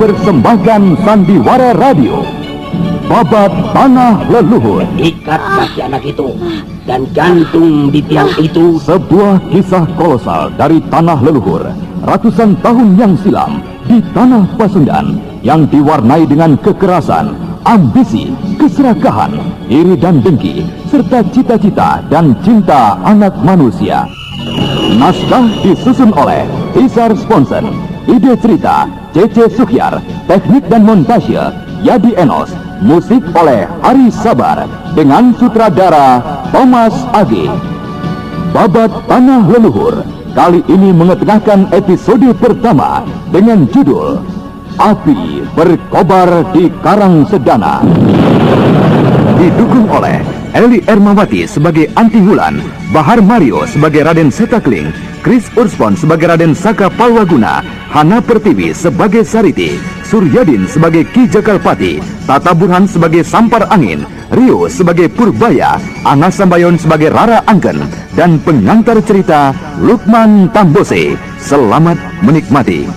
mempersembahkan Sandiwara Radio, Babat Tanah Leluhur. Ikat kaki anak itu dan gantung di tiang itu. Sebuah kisah kolosal dari tanah leluhur ratusan tahun yang silam di tanah Pasundan, yang diwarnai dengan kekerasan, ambisi, keserakahan, iri dan dengki, serta cita-cita dan cinta anak manusia. Naskah disusun oleh Isar Sponsen, ide cerita C.C. Suhyar, teknik dan montase Yadi Enos, musik oleh Ari Sabar, dengan sutradara Thomas Agi. Babat Tanah Leluhur kali ini mengetengahkan episode pertama dengan judul Api Berkobar di Karang Sedana. Didukung oleh Eli Ermawati sebagai Anti Wulan, Bahar Mario sebagai Raden Setakling, Chris Urspon sebagai Raden Saka Palwaguna, Hana Pertiwi sebagai Sariti, Suryadin sebagai Ki Jagalpati, Tata Burhan sebagai Sampar Angin, Rio sebagai Purbaya, Ana Sambayon sebagai Rara Angken, dan pengantar cerita Lukman Tambose. Selamat menikmati.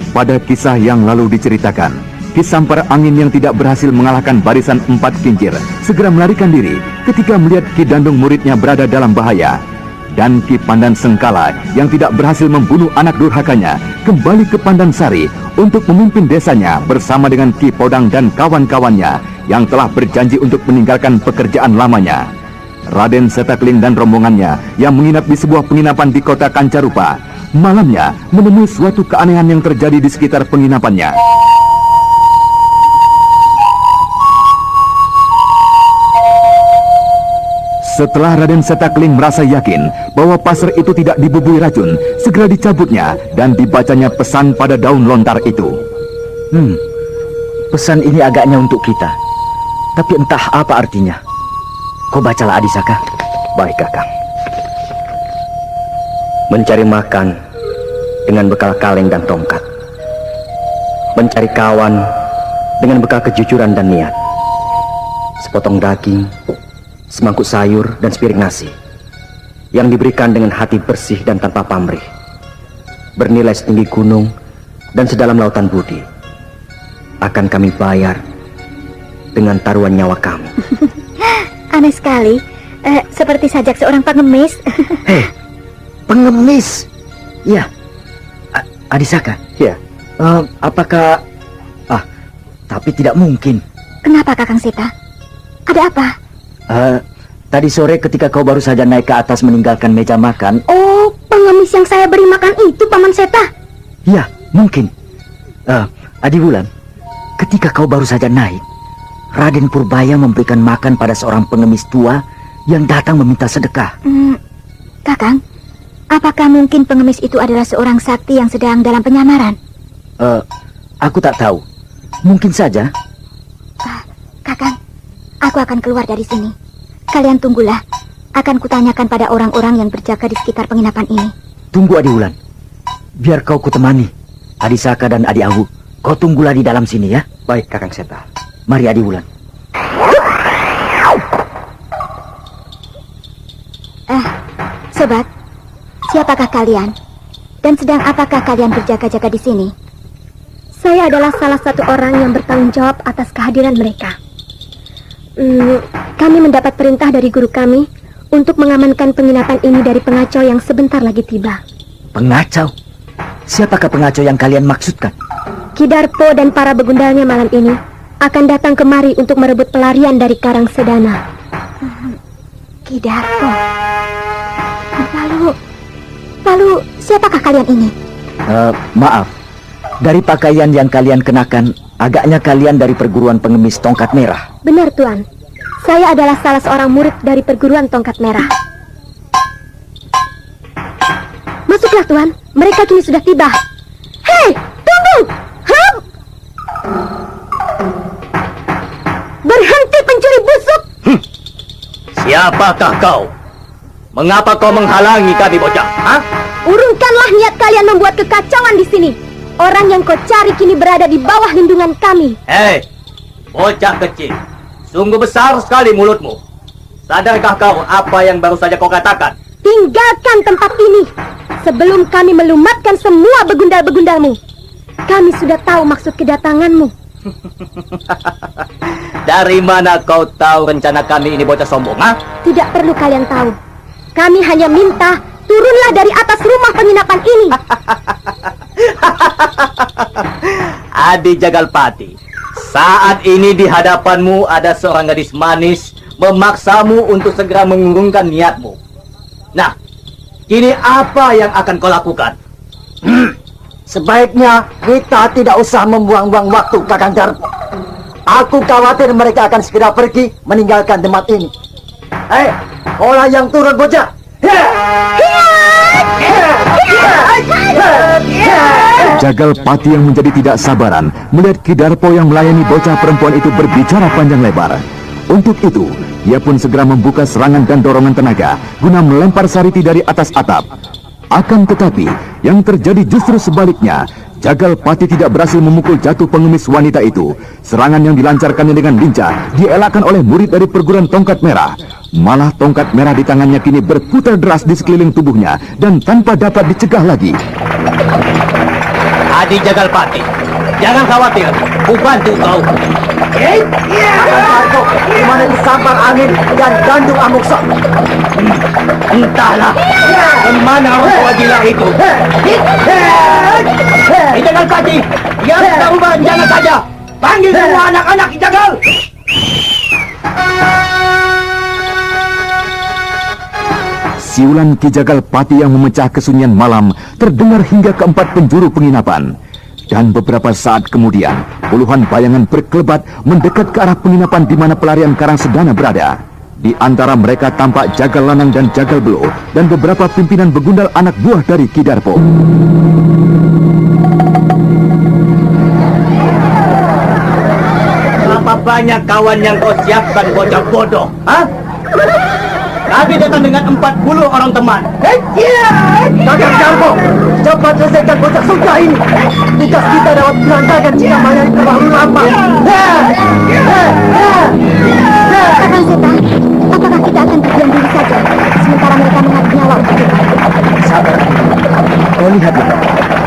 Pada kisah yang lalu diceritakan, Ki Sampar Angin yang tidak berhasil mengalahkan barisan 4 kincir segera melarikan diri ketika melihat Ki Dandung muridnya berada dalam bahaya. Dan Ki Pandan Sengkala yang tidak berhasil membunuh anak durhakanya kembali ke Pandansari untuk memimpin desanya bersama dengan Ki Podang dan kawan-kawannya yang telah berjanji untuk meninggalkan pekerjaan lamanya. Raden Setakling dan rombongannya yang menginap di sebuah penginapan di kota Kancarupa malamnya menemui suatu keanehan yang terjadi di sekitar penginapannya. Setelah Raden Setakling merasa yakin bahwa pasar itu tidak dibubui racun, segera dicabutnya dan dibacanya pesan pada daun lontar itu. Pesan ini agaknya untuk kita, tapi entah apa artinya. Kau bacalah, Adisaka. Baik, Kakang. Mencari makan dengan bekal kaleng dan tongkat. Mencari kawan dengan bekal kejujuran dan niat. Sepotong daging, semangkuk sayur, dan sepiring nasi yang diberikan dengan hati bersih dan tanpa pamrih, bernilai setinggi gunung dan sedalam lautan budi, akan kami bayar dengan taruhan nyawa kami. Aneh sekali, seperti sajak seorang pengemis. Pengemis? Ya, Adisaka. Ya. Apakah... tapi tidak mungkin. Kenapa, Kakang Seta? Ada apa? Tadi sore ketika kau baru saja naik ke atas meninggalkan meja makan... Oh, pengemis yang saya beri makan itu, Paman Seta? Ya, mungkin. Adi Wulan, ketika kau baru saja naik, Raden Purbaya memberikan makan pada seorang pengemis tua yang datang meminta sedekah. Kakang, apakah mungkin pengemis itu adalah seorang sakti yang sedang dalam penyamaran? Aku tak tahu. Mungkin saja. Kakang, aku akan keluar dari sini. Kalian tunggulah. Akan kutanyakan pada orang-orang yang berjaga di sekitar penginapan ini. Tunggu, Adi Wulan. Biar kau kutemani. Adi Saka dan Adi Awu, kau tunggulah di dalam sini ya. Baik, Kakang Seta. Mari, Adi Wulan. Sobat, siapakah kalian? Dan sedang apakah kalian berjaga-jaga di sini? Saya adalah salah satu orang yang bertanggung jawab atas kehadiran mereka. Kami mendapat perintah dari guru kami untuk mengamankan penginapan ini dari pengacau yang sebentar lagi tiba. Pengacau? Siapakah pengacau yang kalian maksudkan? Ki Darpo dan para begundalnya malam ini akan datang kemari untuk merebut pelarian dari Karang Sedana. Ki Darpo. Lalu siapakah kalian ini? Maaf. Dari pakaian yang kalian kenakan, agaknya kalian dari perguruan pengemis Tongkat Merah. Benar, Tuan. Saya adalah salah seorang murid dari perguruan Tongkat Merah. Masuklah, Tuan. Mereka kini sudah tiba. Hei, tunggu! Berhenti pencuri busuk! Siapakah kau? Mengapa kau menghalangi kami, bocah? Urungkanlah niat kalian membuat kekacauan di sini. Orang yang kau cari kini berada di bawah lindungan kami. Hei, bocah kecil. Sungguh besar sekali mulutmu. Sadarkah kau apa yang baru saja kau katakan? tinggalkan tempat ini sebelum kami melumatkan semua begundal-begundalmu. Kami sudah tahu maksud kedatanganmu. Dari mana kau tahu rencana kami ini, bocah sombong, ha? Tidak perlu kalian tahu. Kami hanya minta turunlah dari atas rumah penginapan ini. Adi Jagalpati, saat ini di hadapanmu ada seorang gadis manis memaksamu untuk segera mengurungkan niatmu. Nah, kini apa yang akan kau lakukan? Sebaiknya kita tidak usah membuang-buang waktu, Kakang Darpo. Aku khawatir mereka akan segera pergi meninggalkan tempat ini. Orang yang turun, bocah. Jagalpati yang menjadi tidak sabaran melihat Ki Darpo yang melayani bocah perempuan itu berbicara panjang lebar. Untuk itu, ia pun segera membuka serangan dan dorongan tenaga guna melempar Sariti dari atas atap. Akan tetapi, yang terjadi justru sebaliknya. Jagalpati tidak berhasil memukul jatuh pengemis wanita itu. Serangan yang dilancarkannya dengan lincah dielakkan oleh murid dari perguruan Tongkat Merah. Malah tongkat merah di tangannya kini berputar deras di sekeliling tubuhnya dan tanpa dapat dicegah lagi. Adi Jagalpati, jangan khawatir, ku bantu kau. Gimana disambar angin dan gandung amuksa. Entahlah, kemana orang gila itu? Jagalpati, yang tak ubah jangan saja. Panggil semua anak-anak Jagal. Siulan Ki Jagalpati yang memecah kesunyian malam terdengar hingga keempat penjuru penginapan. Dan beberapa saat kemudian, puluhan bayangan berkelebat mendekat ke arah penginapan di mana pelarian Karang Sedana berada. Di antara mereka tampak Jagal Lanang dan Jagal Belo dan beberapa pimpinan begundal anak buah dari Ki Darpo. Berapa banyak kawan yang kau siapkan, bocah bodoh? Hah? Kami datang dengan 40 orang teman. Kakang Darpo, cepat selesaikan bocah surga ini. Tugas kita dapat berantakan jika melayani terlalu lama. Kakang Seta, apakah kita akan berdiam diri saja sementara mereka mengadu nyawa untuk kita? Sabar. Kau lihatlah,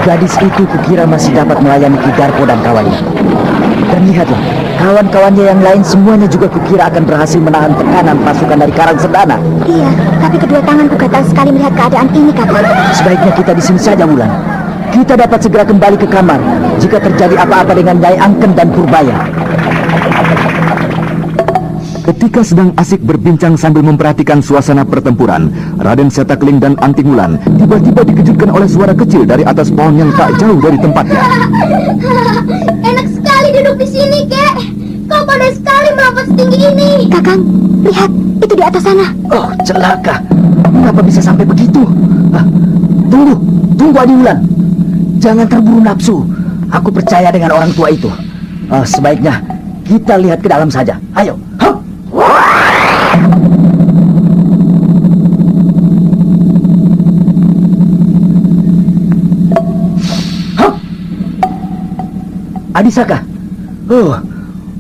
gadis itu kukira masih dapat melayani Ki Darpo dan kawannya. Dan lihatlah, kawan-kawannya yang lain semuanya juga kukira akan berhasil menahan tekanan pasukan dari Karang Sedana. Iya, tapi kedua tanganku gatal sekali melihat keadaan ini, Kakang. Sebaiknya kita di sini saja, Wulan. Kita dapat segera kembali ke kamar jika terjadi apa-apa dengan Nyai Angken dan Purbaya. Ketika sedang asik berbincang sambil memperhatikan suasana pertempuran, Raden Setakling dan Anting Wulan tiba-tiba dikejutkan oleh suara kecil dari atas pohon yang tak jauh dari tempatnya. Enak sekali duduk di sini, Kek. Kau pandai sekali melompat setinggi ini. Kakang, lihat, itu di atas sana. Oh, celaka. Mengapa bisa sampai begitu? Tunggu Adi Wulan. Jangan terburu nafsu. Aku percaya dengan orang tua itu. Sebaiknya kita lihat ke dalam saja. Ayo. Hup. Hup. Adisaka.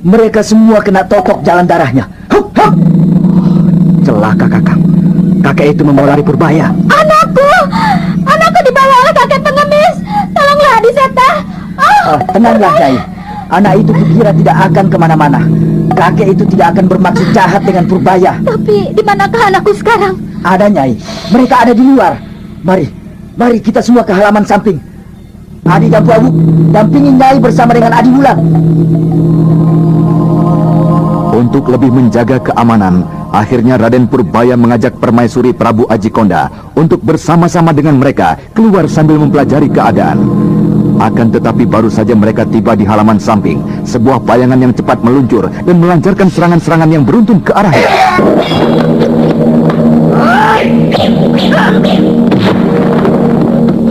Mereka semua kena totok jalan darahnya. Hup, hup. Celaka, Kakang. Kakek itu membawa lari Purbaya. Anakku dibawa oleh kakek pengemis. Tolonglah, Adiseta. Tenanglah, Nyai. Anak itu kukira tidak akan kemana-mana. Kakek itu tidak akan bermaksud jahat dengan Purbaya. Tapi di manakah anakku sekarang? Ada, Nyai. Mereka ada di luar. Mari kita semua ke halaman samping. Adi dan Bu Awu, dampingi Nyai bersama dengan Adi Wulan. Untuk lebih menjaga keamanan, akhirnya Raden Purbaya mengajak Permaisuri Prabu Ajikonda untuk bersama-sama dengan mereka keluar sambil mempelajari keadaan. Akan tetapi baru saja mereka tiba di halaman samping, sebuah bayangan yang cepat meluncur dan melancarkan serangan-serangan yang beruntun ke arahnya.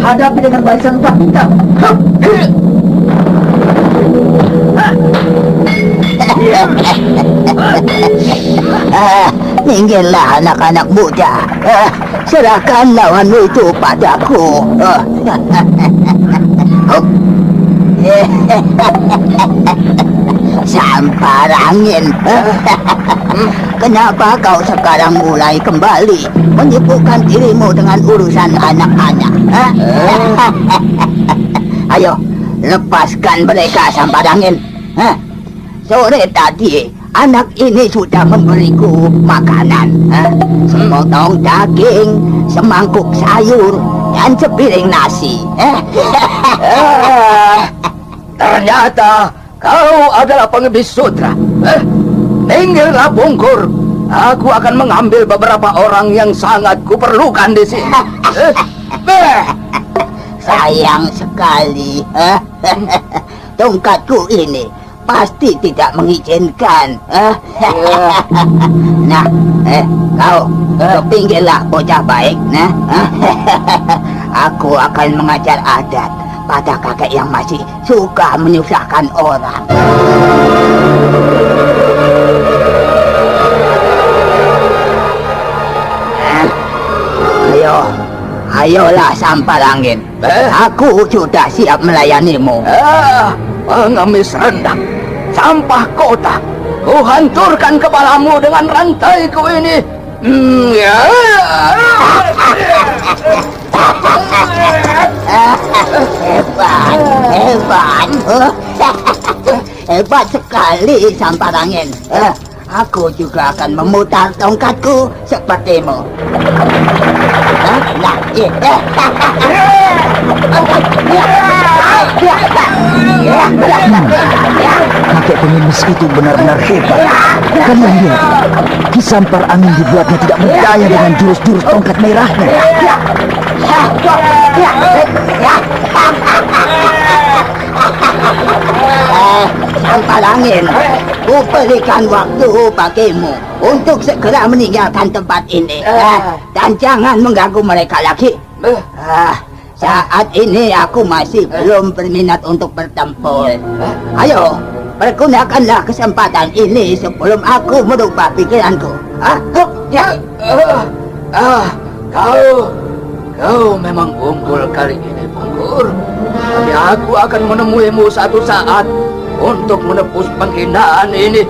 Hadapi dengan barisan empat bintang. Minggirlah anak-anak muda. Serahkan lawanmu itu padaku. Samparangin. Kenapa kau sekarang mulai kembali menyibukkan dirimu dengan urusan anak-anak? Ayo, lepaskan mereka, Samparangin. Sore tadi, anak ini sudah memberiku makanan. Sepotong daging, semangkuk sayur, dan sepiring nasi. Ternyata kau adalah pengemis sutra. Minggirlah Bungkur. Aku akan mengambil beberapa orang yang sangat kuperlukan di sini. Sayang sekali. Tongkatku ini pasti tidak mengizinkan. Nah, kau pinggirlah bocah baik. Nah, aku akan mengajar adat pada kakek yang masih suka menyusahkan orang. Ayolah Samparangin. Aku sudah siap melayanimu. Pengemis rendah, sampah kota. Ku hancurkan kepalamu dengan rantaiku ini. Hebat sekali Samparangin. Aku juga akan memutar tongkatku sepertimu. Kakek pengemis itu benar-benar hebat. Kalian lihat, Ki Samparangin dibuatnya tidak berdaya dengan jurus-jurus tongkat merahnya. Samparangin, ku berikan waktu bagimu untuk segera meninggalkan tempat ini. Dan jangan mengganggu mereka lagi. Saat ini aku masih belum berminat untuk bertempur. Ayo, pergunakanlah kesempatan ini sebelum aku merubah pikiranku. Kau memang unggul kali ini, Bungkur. Tapi aku akan menemuimu satu saat untuk menebus penghinaan ini.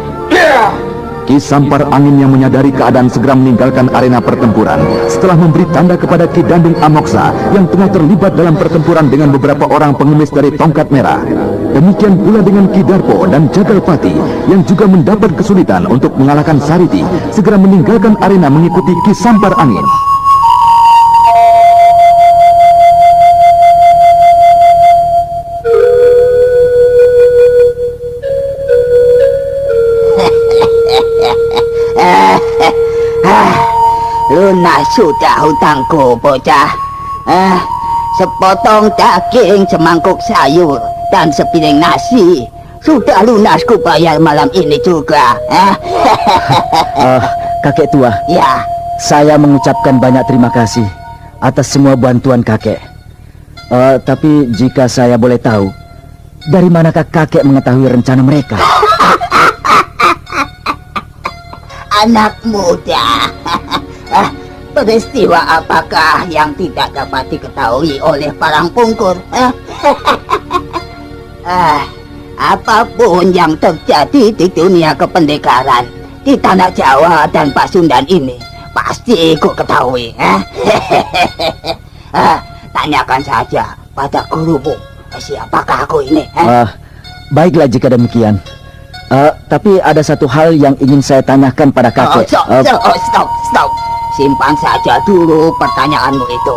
Ki Samparangin yang menyadari keadaan segera meninggalkan arena pertempuran setelah memberi tanda kepada Ki Dandung Amoksa yang tengah terlibat dalam pertempuran dengan beberapa orang pengemis dari tongkat merah. Demikian pula dengan Ki Darpo dan Jagalpati yang juga mendapat kesulitan untuk mengalahkan Sariti, segera meninggalkan arena mengikuti Ki Samparangin. Lunas sudah hutangku, bocah. Sepotong daging, semangkuk sayur, dan sepiring nasi sudah lunas ku bayar malam ini juga. Kakek tua, Ya, saya mengucapkan banyak terima kasih atas semua bantuan kakek. Tapi jika saya boleh tahu, dari manakah kakek mengetahui rencana mereka? anak muda. Peristiwa apakah yang tidak dapat diketahui oleh Parang Pungkur? Apapun yang terjadi di dunia kependekaran di tanah Jawa dan Pasundan ini pasti ku ketahui. Tanyakan saja pada gurumu, siapakah aku ini? Baiklah jika demikian. Tapi ada satu hal yang ingin saya tanyakan pada kakek. Stop. Simpan saja dulu pertanyaanmu itu.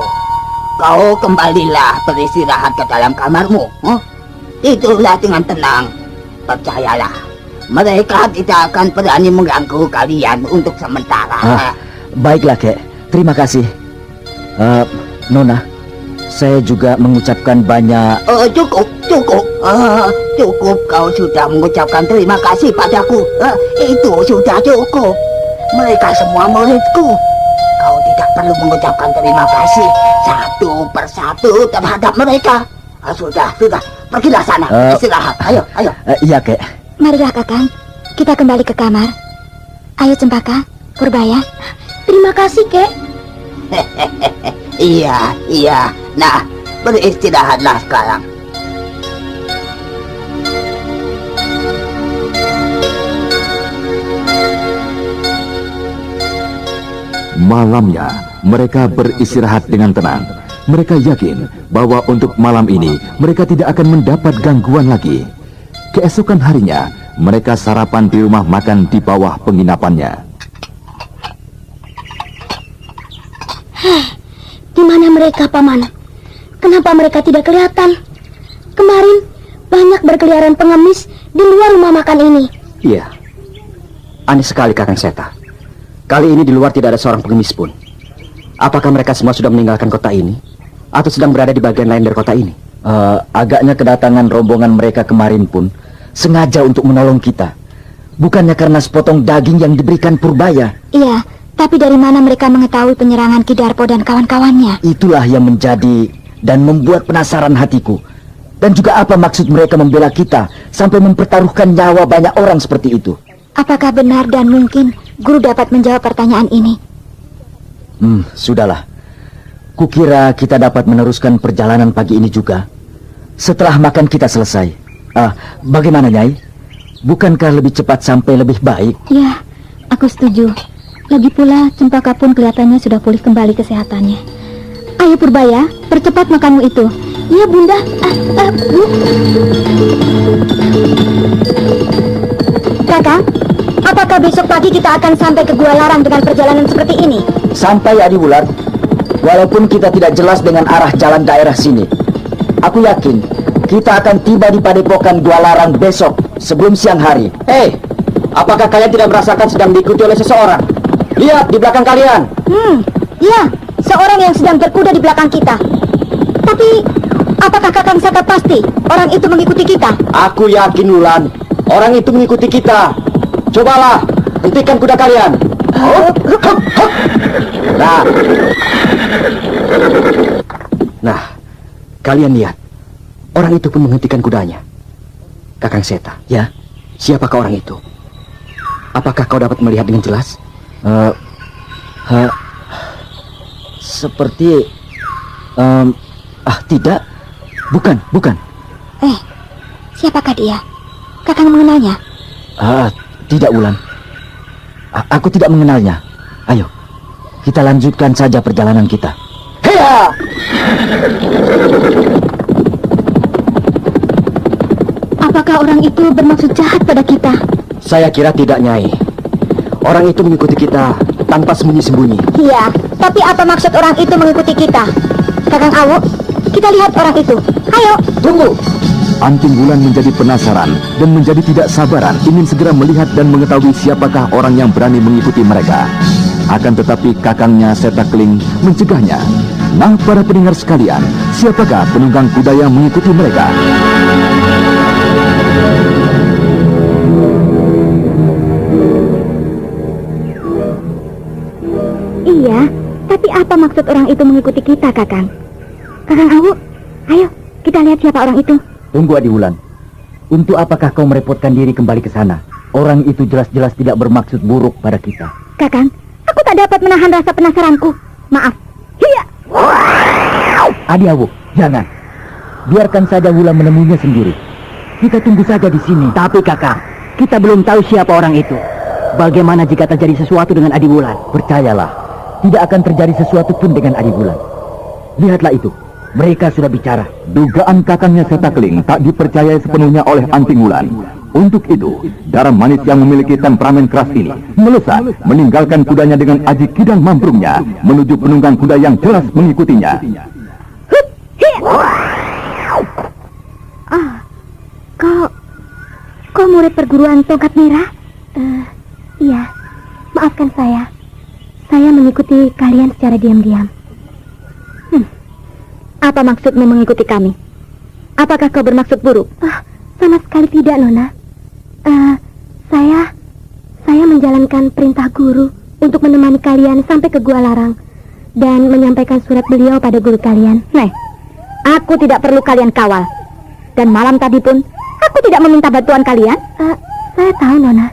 Kau kembalilah beristirahat ke dalam kamarmu. Tidurlah dengan tenang. Percayalah, mereka tidak akan berani mengganggu kalian untuk sementara. Baiklah, Kek. Terima kasih. Nona, saya juga mengucapkan banyak... Cukup. Cukup kau sudah mengucapkan terima kasih padaku. Itu sudah cukup. Mereka semua muridku. Kau tidak perlu mengucapkan terima kasih satu persatu terhadap mereka. Sudah. Pergilah sana, istirahat. Ayo. Iya, Kek. Marilah, Kakang. Kita kembali ke kamar. Ayo, Cempaka, Purbaya. Terima kasih, Kek. Iya. Nah, beristirahatlah sekarang. Malamnya, mereka beristirahat dengan tenang. Mereka yakin bahwa untuk malam ini mereka tidak akan mendapat gangguan lagi. Keesokan harinya, mereka sarapan di rumah makan di bawah penginapannya. Di mana mereka, Paman? Kenapa mereka tidak kelihatan? Kemarin banyak berkeliaran pengemis di luar rumah makan ini. Iya, aneh sekali Kakang Seta. Kali ini di luar tidak ada seorang pengemis pun. Apakah mereka semua sudah meninggalkan kota ini? Atau sedang berada di bagian lain dari kota ini? Agaknya kedatangan rombongan mereka kemarin pun sengaja untuk menolong kita. Bukannya karena sepotong daging yang diberikan Purbaya. Iya, tapi dari mana mereka mengetahui penyerangan Ki Darpo dan kawan-kawannya? Itulah yang menjadi dan membuat penasaran hatiku. Dan juga apa maksud mereka membela kita sampai mempertaruhkan nyawa banyak orang seperti itu? Apakah benar dan mungkin guru dapat menjawab pertanyaan ini? Sudahlah. Kukira kita dapat meneruskan perjalanan pagi ini juga setelah makan kita selesai. Bagaimana, Nyai? Bukankah lebih cepat sampai lebih baik? Ya, aku setuju. Lagi pula Cempaka pun kelihatannya sudah pulih kembali kesehatannya. Ayo Purbaya, percepat makanmu itu. Iya Bunda. Bu. Kakang, apakah besok pagi kita akan sampai ke Gua Larang dengan perjalanan seperti ini? Sampai, Adi Wulan. Walaupun kita tidak jelas dengan arah jalan daerah sini, aku yakin kita akan tiba di padepokan Gua Larang besok sebelum siang hari. Apakah kalian tidak merasakan sedang diikuti oleh seseorang? Lihat di belakang kalian. Ya, seorang yang sedang berkuda di belakang kita. Tapi, apakah Kakang Seta pasti orang itu mengikuti kita? Aku yakin, Wulan. Orang itu mengikuti kita. Cobalah, hentikan kuda kalian. Nah, kalian lihat. Orang itu pun menghentikan kudanya. Kakang Seta. Ya? Siapakah orang itu? Apakah kau dapat melihat dengan jelas? Seperti... tidak. Bukan. Siapakah dia? Kakang mengenalnya? Tidak, Wulan. Aku tidak mengenalnya. Ayo, kita lanjutkan saja perjalanan kita. Heya! Apakah orang itu bermaksud jahat pada kita? Saya kira tidak, Nyai. Orang itu mengikuti kita tanpa sembunyi-sembunyi. Iya, tapi apa maksud orang itu mengikuti kita? Kakang Awu, kita lihat orang itu. Ayo. Tunggu! Anting Wulan menjadi penasaran dan menjadi tidak sabaran ingin segera melihat dan mengetahui siapakah orang yang berani mengikuti mereka. Akan tetapi kakangnya Seta Keling mencegahnya. Nah, para pendengar sekalian, siapakah penunggang kuda yang mengikuti mereka? Iya, tapi apa maksud orang itu mengikuti kita, Kakang? Kakang Awu, ayo kita lihat siapa orang itu. Tunggu, Adi Wulan. Untuk apakah kau merepotkan diri kembali ke sana? Orang itu jelas-jelas tidak bermaksud buruk pada kita. Kakang, aku tak dapat menahan rasa penasaranku. Maaf. Iya. Adi Awu, jangan. Biarkan saja Wulan menemuinya sendiri. Kita tunggu saja di sini. Tapi kakak, kita belum tahu siapa orang itu. Bagaimana jika terjadi sesuatu dengan Adi Wulan? Percayalah, tidak akan terjadi sesuatu pun dengan Adi Wulan. Lihatlah itu, mereka sudah bicara. Dugaan kakangnya Seta Keling tak dipercayai sepenuhnya oleh Anting Wulan. Untuk itu, darah manis yang memiliki temperamen keras ini melesat, meninggalkan kudanya dengan aji kidang mamprungnya menuju penunggang kuda yang jelas mengikutinya. Kau murid perguruan tongkat merah? Iya, maafkan saya. Saya mengikuti kalian secara diam-diam. Apa maksudmu mengikuti kami? Apakah kau bermaksud buruk? Sama sekali tidak, Nona. Saya menjalankan perintah guru untuk menemani kalian sampai ke Gua Larang dan menyampaikan surat beliau pada guru kalian. Aku tidak perlu kalian kawal. Dan malam tadi pun, aku tidak meminta bantuan kalian. Saya tahu, Nona.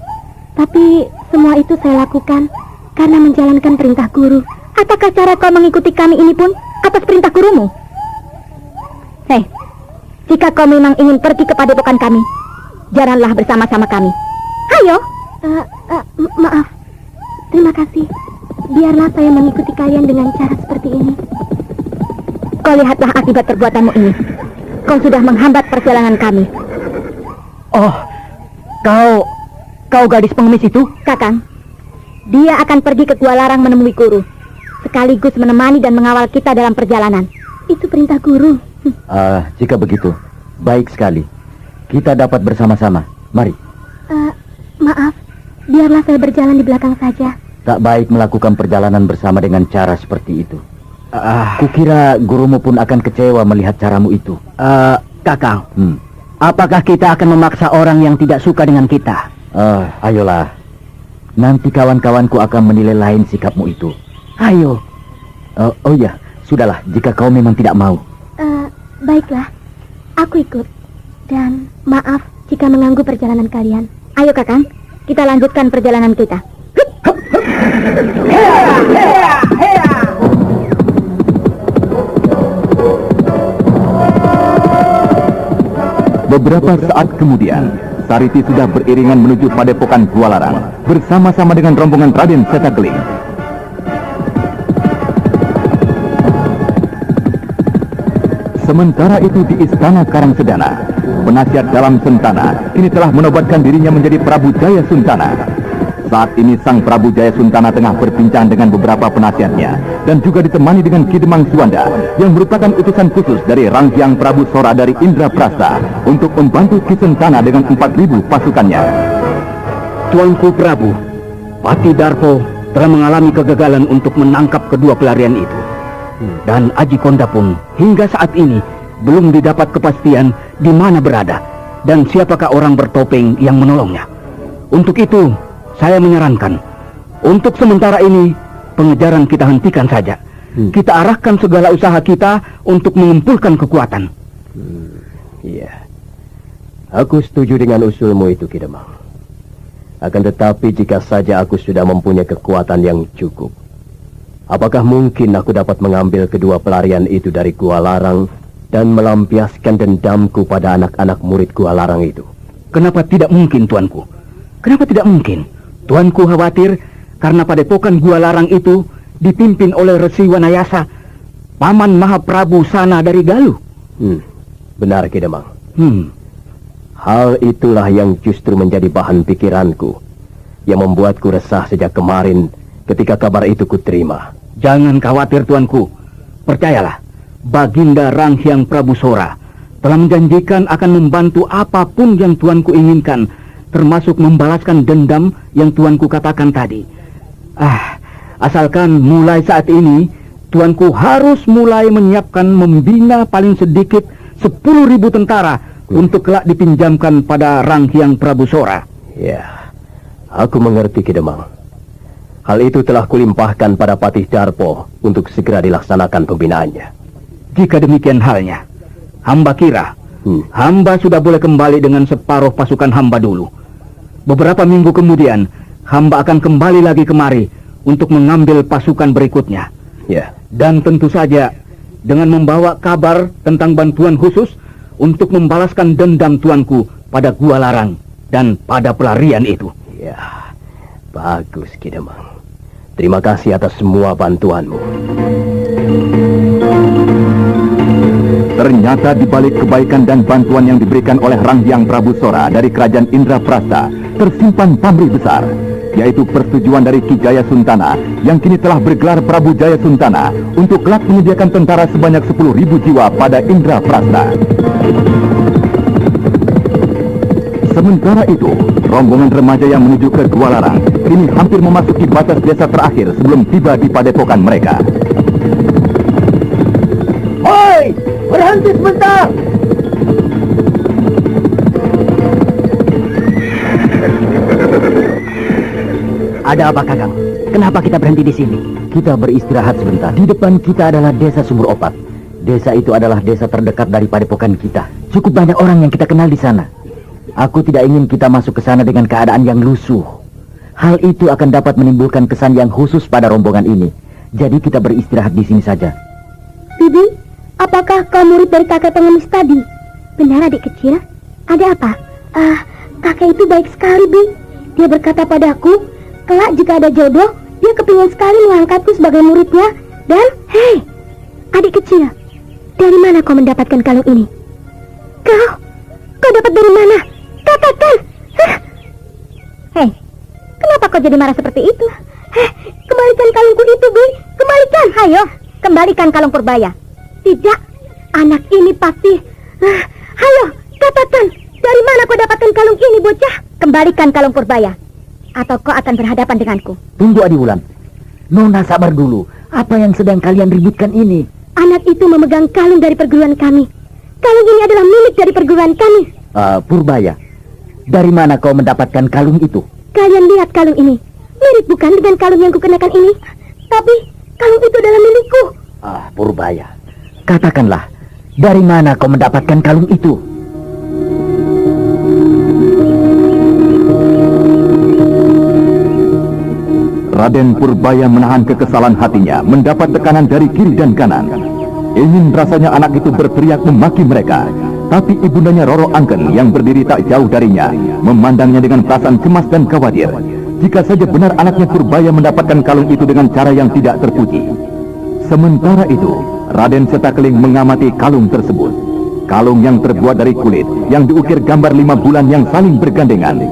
Tapi semua itu saya lakukan karena menjalankan perintah guru. Apakah cara kau mengikuti kami ini pun atas perintah gurumu? Jika kau memang ingin pergi ke padepokan kami, jalanlah bersama-sama kami. Ayo. Maaf. Terima kasih. biarlah saya mengikuti kalian dengan cara seperti ini. Kau lihatlah akibat perbuatanmu ini. Kau sudah menghambat perjalanan kami. Oh, kau gadis pengemis itu? Kakang, dia akan pergi ke Gua Larang menemui guru, sekaligus menemani dan mengawal kita dalam perjalanan. Itu perintah guru. Jika begitu, baik sekali. Kita dapat bersama-sama. Mari. Maaf, biarlah saya berjalan di belakang saja. Tak baik melakukan perjalanan bersama dengan cara seperti itu. Kukira gurumu pun akan kecewa melihat caramu itu. Kakang, apakah kita akan memaksa orang yang tidak suka dengan kita? Ayolah. Nanti kawan-kawanku akan menilai lain sikapmu itu. Ayo. Oh ya, sudahlah jika kau memang tidak mau. Baiklah, aku ikut. Dan maaf jika mengganggu perjalanan kalian. Ayo kakang, kita lanjutkan perjalanan kita. Beberapa saat kemudian, Sariti sudah beriringan menuju Padepokan Gua Larang bersama-sama dengan rombongan Raden Setakeling. Sementara itu di Istana Karangsedana, penasihat dalam Sentana kini telah menobatkan dirinya menjadi Prabu Jaya Suntana. Saat ini Sang Prabu Jaya Suntana tengah berbincang dengan beberapa penasihatnya dan juga ditemani dengan Ki Demang Suwanda yang merupakan utusan khusus dari Ranghyang Prabu Sora dari Indraprasta untuk membantu Ki Sentana dengan 4.000 pasukannya. Tuanku Prabu, Pati Darpo telah mengalami kegagalan untuk menangkap kedua pelarian itu. Dan Aji Konda pun hingga saat ini belum didapat kepastian di mana berada dan siapakah orang bertopeng yang menolongnya. Untuk itu, saya menyarankan, untuk sementara ini, pengejaran kita hentikan saja. Kita arahkan segala usaha kita untuk mengumpulkan kekuatan. Iya. Aku setuju dengan usulmu itu, Ki Demang. Akan tetapi jika saja aku sudah mempunyai kekuatan yang cukup, apakah mungkin aku dapat mengambil kedua pelarian itu dari Gua Larang dan melampiaskan dendamku pada anak-anak murid Gua Larang itu? Kenapa tidak mungkin, Tuanku? Kenapa tidak mungkin? Tuanku khawatir karena Padepokan Gua Larang itu dipimpin oleh Resi Wanayasa, Paman Mahaprabu Sana dari Galuh. Benar, Ki Demang. Hal itulah yang justru menjadi bahan pikiranku, yang membuatku resah sejak kemarin ketika kabar itu kuterima. Jangan khawatir, Tuanku. Percayalah, Baginda Ranghyang Prabu Sora telah menjanjikan akan membantu apapun yang Tuanku inginkan, termasuk membalaskan dendam yang Tuanku katakan tadi. Asalkan mulai saat ini, Tuanku harus mulai menyiapkan membina paling sedikit 10.000 tentara untuk kelak dipinjamkan pada Ranghyang Prabu Sora. Ya, aku mengerti, Ki Demang. Hal itu telah kulimpahkan pada Patih Darpo untuk segera dilaksanakan pembinaannya. Jika demikian halnya, hamba kira hamba sudah boleh kembali dengan separuh pasukan hamba dulu. Beberapa minggu kemudian, hamba akan kembali lagi kemari untuk mengambil pasukan berikutnya. Ya. Dan tentu saja dengan membawa kabar tentang bantuan khusus untuk membalaskan dendam Tuanku pada Gua Larang dan pada pelarian itu. Ya, bagus, Ki Demang. Terima kasih atas semua bantuanmu. Ternyata di balik kebaikan dan bantuan yang diberikan oleh Ranghyang Prabu Sora dari kerajaan Indraprasta tersimpan pamrih besar, yaitu persetujuan dari Ki Jaya Suntana yang kini telah bergelar Prabu Jaya Suntana untuk kelak menyediakan tentara sebanyak 10.000 jiwa pada Indraprasta. Sementara itu, rombongan remaja yang menuju ke Gua Larang kini hampir memasuki batas desa terakhir sebelum tiba di padepokan mereka. Hoi! Berhenti sebentar! Ada apa, Kakang? Kenapa kita berhenti di sini? Kita beristirahat sebentar. Di depan kita adalah desa Sumur Opat. Desa itu adalah desa terdekat dari padepokan kita. Cukup banyak orang yang kita kenal di sana. Aku tidak ingin kita masuk ke sana dengan keadaan yang lusuh. Hal itu akan dapat menimbulkan kesan yang khusus pada rombongan ini. Jadi kita beristirahat di sini saja. Bibi, apakah kau murid dari kakek pengemis tadi? Benar, adik kecil? Ada apa? Kakek itu baik sekali, Bi. Dia berkata padaku, kelak jika ada jodoh, Dia kepingin sekali mengangkatku sebagai muridnya. Dan, hei, adik kecil, dari mana kau mendapatkan kalung ini? Kau dapat dari mana? Katakan! Hei, kenapa kau jadi marah seperti itu? Kembalikan kalungku itu, Bi. Kembalikan. Ayo, kembalikan kalung Purbaya. Tidak, anak ini pasti. Ayo, katakan, dari mana kau dapatkan kalung ini, bocah? Kembalikan kalung Purbaya, atau kau akan berhadapan denganku. Tunggu Adiwulan. Nona sabar dulu. Apa yang sedang kalian ributkan ini? Anak itu memegang kalung dari perguruan kami. Kalung ini adalah milik dari perguruan kami. Purbaya, dari mana kau mendapatkan kalung itu? Kalian lihat kalung ini. Mirip bukan dengan kalung yang kukenakan ini? Tapi kalung itu adalah milikku. Purbaya, katakanlah, dari mana kau mendapatkan kalung itu? Raden Purbaya menahan kekesalan hatinya mendapat tekanan dari kiri dan kanan. Ingin rasanya anak itu berteriak memaki mereka, tapi ibundanya Roro Angken yang berdiri tak jauh darinya memandangnya dengan perasaan cemas dan khawatir. Jika saja benar anaknya Purbaya mendapatkan kalung itu dengan cara yang tidak terpuji. Sementara itu, Raden Setakeling mengamati kalung tersebut. Kalung yang terbuat dari kulit yang diukir gambar 5 bulan yang saling bergandengan.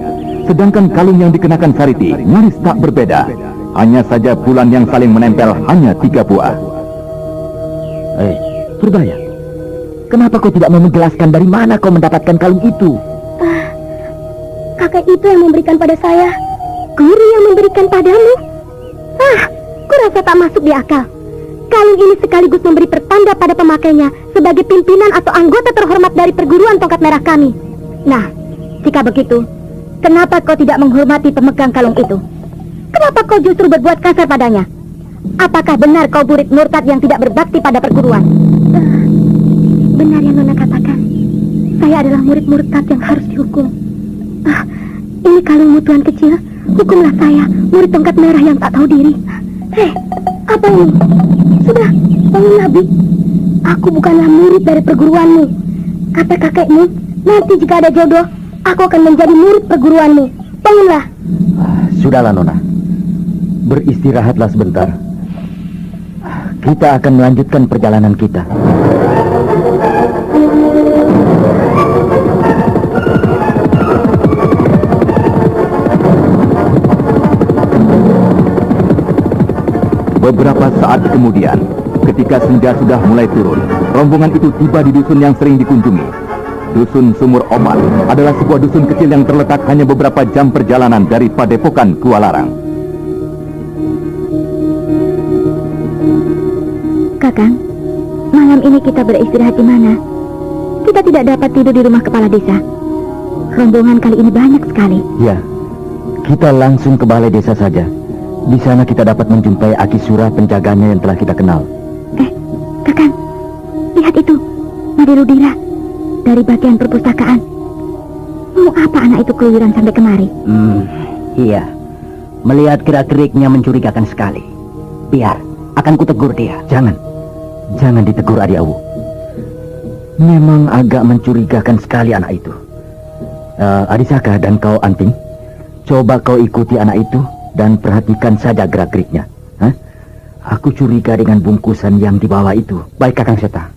Sedangkan kalung yang dikenakan Sariti nyaris tak berbeda. Hanya saja bulan yang saling menempel hanya 3 buah. Purbaya, kenapa kau tidak mau menjelaskan dari mana kau mendapatkan kalung itu? Kakek itu yang memberikan pada saya. Guru yang memberikan padamu. Kurasa tak masuk di akal. Kalung ini sekaligus memberi pertanda pada pemakainya sebagai pimpinan atau anggota terhormat dari perguruan tongkat merah kami. Nah, jika begitu, kenapa kau tidak menghormati pemegang kalung itu? Kenapa kau justru berbuat kasar padanya? Apakah benar kau murid murtad yang tidak berbakti pada perguruan? Benar yang Nona katakan. Saya adalah murid murtad yang harus dihukum. Ini kalungmu, Tuan kecil. Hukumlah saya, murid tongkat merah yang tak tahu diri. Apa ini? Sudah, bangunlah, Bi. Aku bukanlah murid dari perguruanmu. Kata kakekmu, nanti jika ada jodoh, aku akan menjadi murid perguruanmu. Bangunlah. Sudahlah, Nona. Beristirahatlah sebentar. Kita akan melanjutkan perjalanan kita. Beberapa saat kemudian, ketika senja sudah mulai turun, rombongan itu tiba di dusun yang sering dikunjungi. Dusun Sumur Opat adalah sebuah dusun kecil yang terletak hanya beberapa jam perjalanan dari Padepokan Gualarang. Kakang, malam ini kita beristirahat di mana? Kita tidak dapat tidur di rumah kepala desa. Rombongan kali ini banyak sekali. Ya, kita langsung ke balai desa saja. Di sana kita dapat menjumpai Aki Sura, penjaganya yang telah kita kenal. Kakang, lihat itu, Madeludira dari bagian perpustakaan. Mau apa anak itu keluyuran sampai kemari? Iya, melihat gerak-geriknya mencurigakan sekali. Biar, akan kutegur dia. Jangan ditegur, Adi Awu. Memang agak mencurigakan sekali anak itu. Adisaka dan kau Anting, coba kau ikuti anak itu dan perhatikan saja gerak-geriknya. Aku curiga dengan bungkusan yang dibawa itu. Baik, Kakang Seta.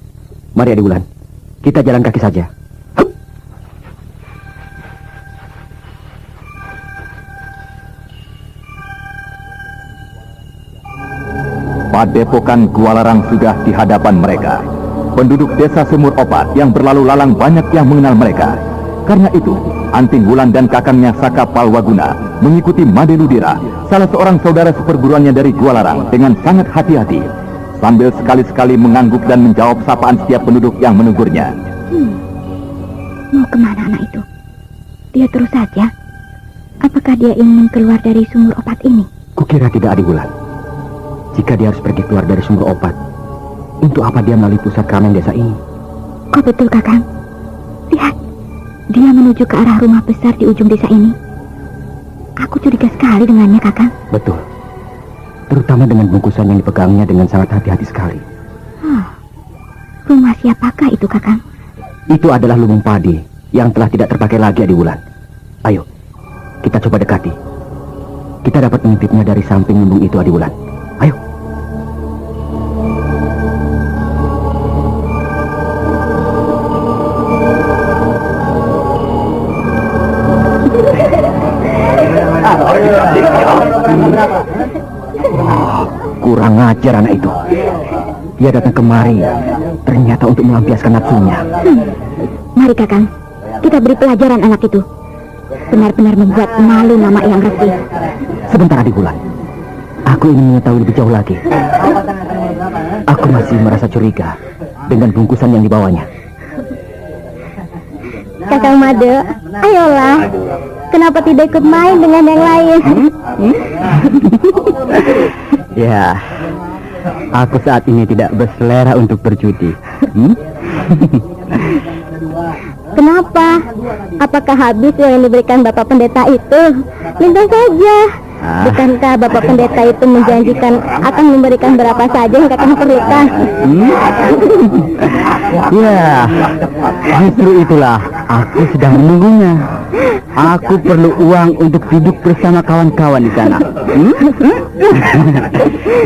Mari Adiwulan, kita jalan kaki saja. Padepokan Gualarang sudah di hadapan mereka. Penduduk desa Sumur Opat yang berlalu lalang banyak yang mengenal mereka. Karena itu, Anting Wulan dan kakangnya Saka Palwaguna mengikuti Madeludira, salah seorang saudara seperguruannya dari Gualarang, dengan sangat hati-hati, sambil sekali-sekali mengangguk dan menjawab sapaan setiap penduduk yang menegurnya. Mau kemana anak itu? Dia terus saja. Apakah dia ingin keluar dari Sumur Opat ini? Kukira tidak, Adiwulan. Jika dia harus pergi keluar dari Sumur Opat, untuk apa dia melalui pusat keramaian desa ini? Oh betul, Kakang. Lihat, dia menuju ke arah rumah besar di ujung desa ini. Aku curiga sekali dengannya, Kakang. Betul. Terutama dengan bungkusan yang dipegangnya dengan sangat hati-hati sekali. Rumah siapakah itu, Kakang? Itu adalah lumbung padi yang telah tidak terpakai lagi, Adiwulan. Ayo, kita coba dekati. kita dapat mengintipnya dari samping lumbung itu, Adiwulan. Ayo. Kurang ajar anak itu. Dia datang kemari ternyata untuk melampiaskan nafsunya. Mari Kakang, kita beri pelajaran anak itu. Benar-benar membuat malu nama Eyang Resi. Sebentar, Adiwulan. Aku ingin mengetahui lebih jauh lagi. Aku masih merasa curiga dengan bungkusan yang dibawanya. Kakang Made, ayolah. Kenapa tidak ikut main dengan yang lain? Ya, aku saat ini tidak berselera untuk berjudi. Kenapa? Apakah habis yang diberikan Bapak Pendeta itu? Minta saja. Bukankah Bapak Pendeta itu menjanjikan akan memberikan berapa saja yang Kakang perlukan? Ya, justru itulah aku sedang menunggunya. Aku perlu uang untuk duduk bersama kawan-kawan di sana.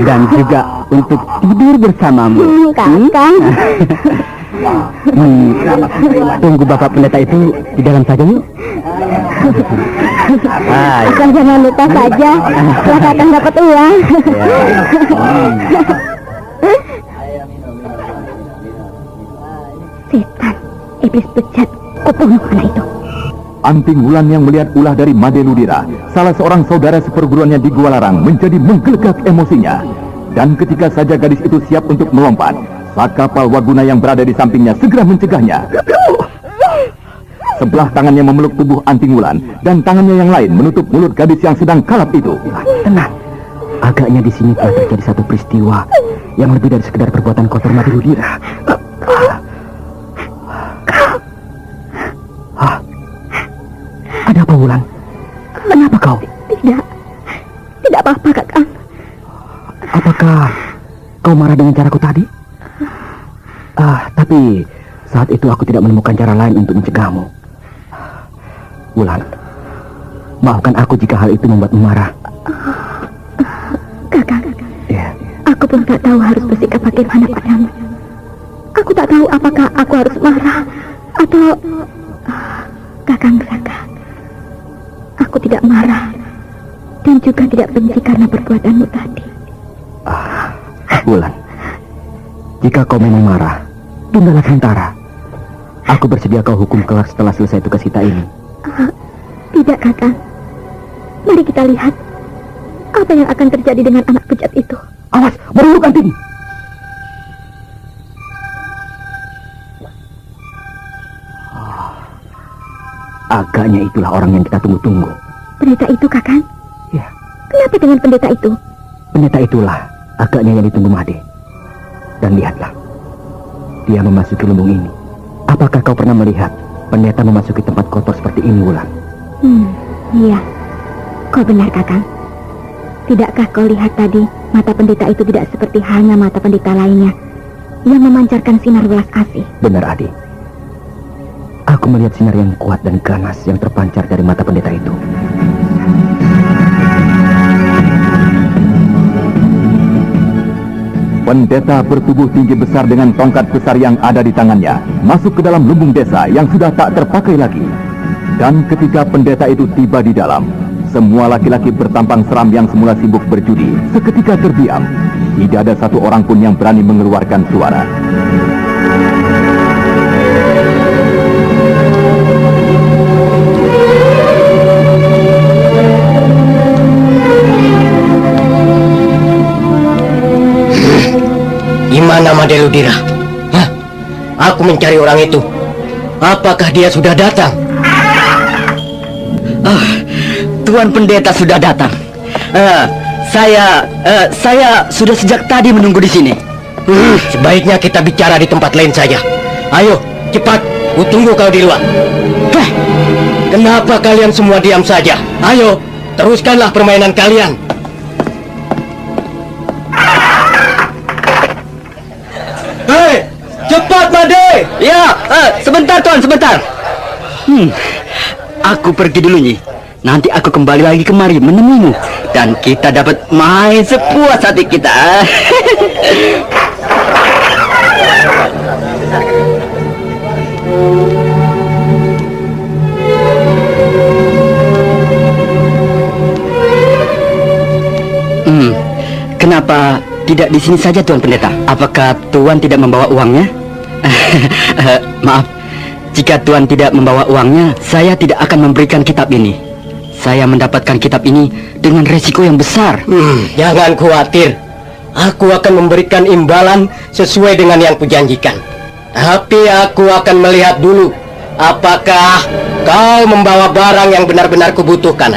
Dan juga untuk tidur bersamamu. Kakang. Tunggu Bapak Pendeta itu di dalam saja yuk. Kakang jangan lupa saja setelah Kakang dapat uang. Setan, iblis bejat, kubunuh anak itu. Anting Wulan yang melihat ulah dari Made Ludira, salah seorang saudara seperguruannya di Gua Larang, menjadi menggelegak emosinya. Dan ketika saja gadis itu siap untuk melompat, Sakapal Waguna yang berada di sampingnya segera mencegahnya. Sebelah tangannya memeluk tubuh Anting Wulan, dan tangannya yang lain menutup mulut gadis yang sedang kalap itu. Tenang, agaknya di sini telah terjadi satu peristiwa yang lebih dari sekedar perbuatan kotor Made Ludira. Ada apa, Wulan? Kenapa kau? Tidak apa-apa, Kakang. Apakah kau marah dengan caraku tadi? Tapi saat itu aku tidak menemukan cara lain untuk mencegahmu. Wulan, maafkan aku jika hal itu membuatmu marah. Kakang, Ya. aku pun tak tahu harus bersikap bagaimana padamu. Aku tak tahu apakah aku harus marah atau... Kakang Raka, aku tidak marah dan juga tidak benci karena perbuatanmu tadi. Wulan, jika kau memang marah, tunggalah sementara. Aku bersedia kau hukum kelak setelah selesai tugas kita ini. Tidak, Kakang. Mari kita lihat apa yang akan terjadi dengan anak bejat itu. Awas, merunduk Anting. Agaknya itulah orang yang kita tunggu-tunggu. Pendeta itu, Kakang? Ya. Kenapa dengan pendeta itu? Pendeta itulah agaknya yang ditunggu Made. Dan lihatlah, dia memasuki lumbung ini. Apakah kau pernah melihat pendeta memasuki tempat kotor seperti ini, Wulan? Iya. Kau benar, Kakang. Tidakkah kau lihat tadi mata pendeta itu tidak seperti halnya mata pendeta lainnya yang memancarkan sinar welas asih? Benar, Adi. Aku melihat sinar yang kuat dan ganas yang terpancar dari mata pendeta itu. Pendeta bertubuh tinggi besar dengan tongkat besar yang ada di tangannya masuk ke dalam lumbung desa yang sudah tak terpakai lagi. Dan ketika pendeta itu tiba di dalam, semua laki-laki bertampang seram yang semula sibuk berjudi seketika terdiam. Tidak ada satu orang pun yang berani mengeluarkan suara. Di mana Made Ludira? Hah? Aku mencari orang itu. Apakah dia sudah datang? Tuan Pendeta sudah datang. Saya sudah sejak tadi menunggu di sini. Sebaiknya kita bicara di tempat lain saja. Ayo, cepat. Kutunggu kau di luar. Kenapa kalian semua diam saja? Ayo, teruskanlah permainan kalian. Hei, cepat Made! Ya, sebentar Tuan, sebentar. Aku pergi dulu, Nyi. Nanti aku kembali lagi kemari menemuimu. dan kita dapat main sepuas hati kita. Kenapa tidak di sini saja, Tuan Pendeta? Apakah Tuan tidak membawa uangnya? Maaf, jika Tuan tidak membawa uangnya, saya tidak akan memberikan kitab ini. Saya mendapatkan kitab ini dengan resiko yang besar. Jangan khawatir, aku akan memberikan imbalan sesuai dengan yang kujanjikan. Tapi aku akan melihat dulu, apakah kau membawa barang yang benar-benar kubutuhkan,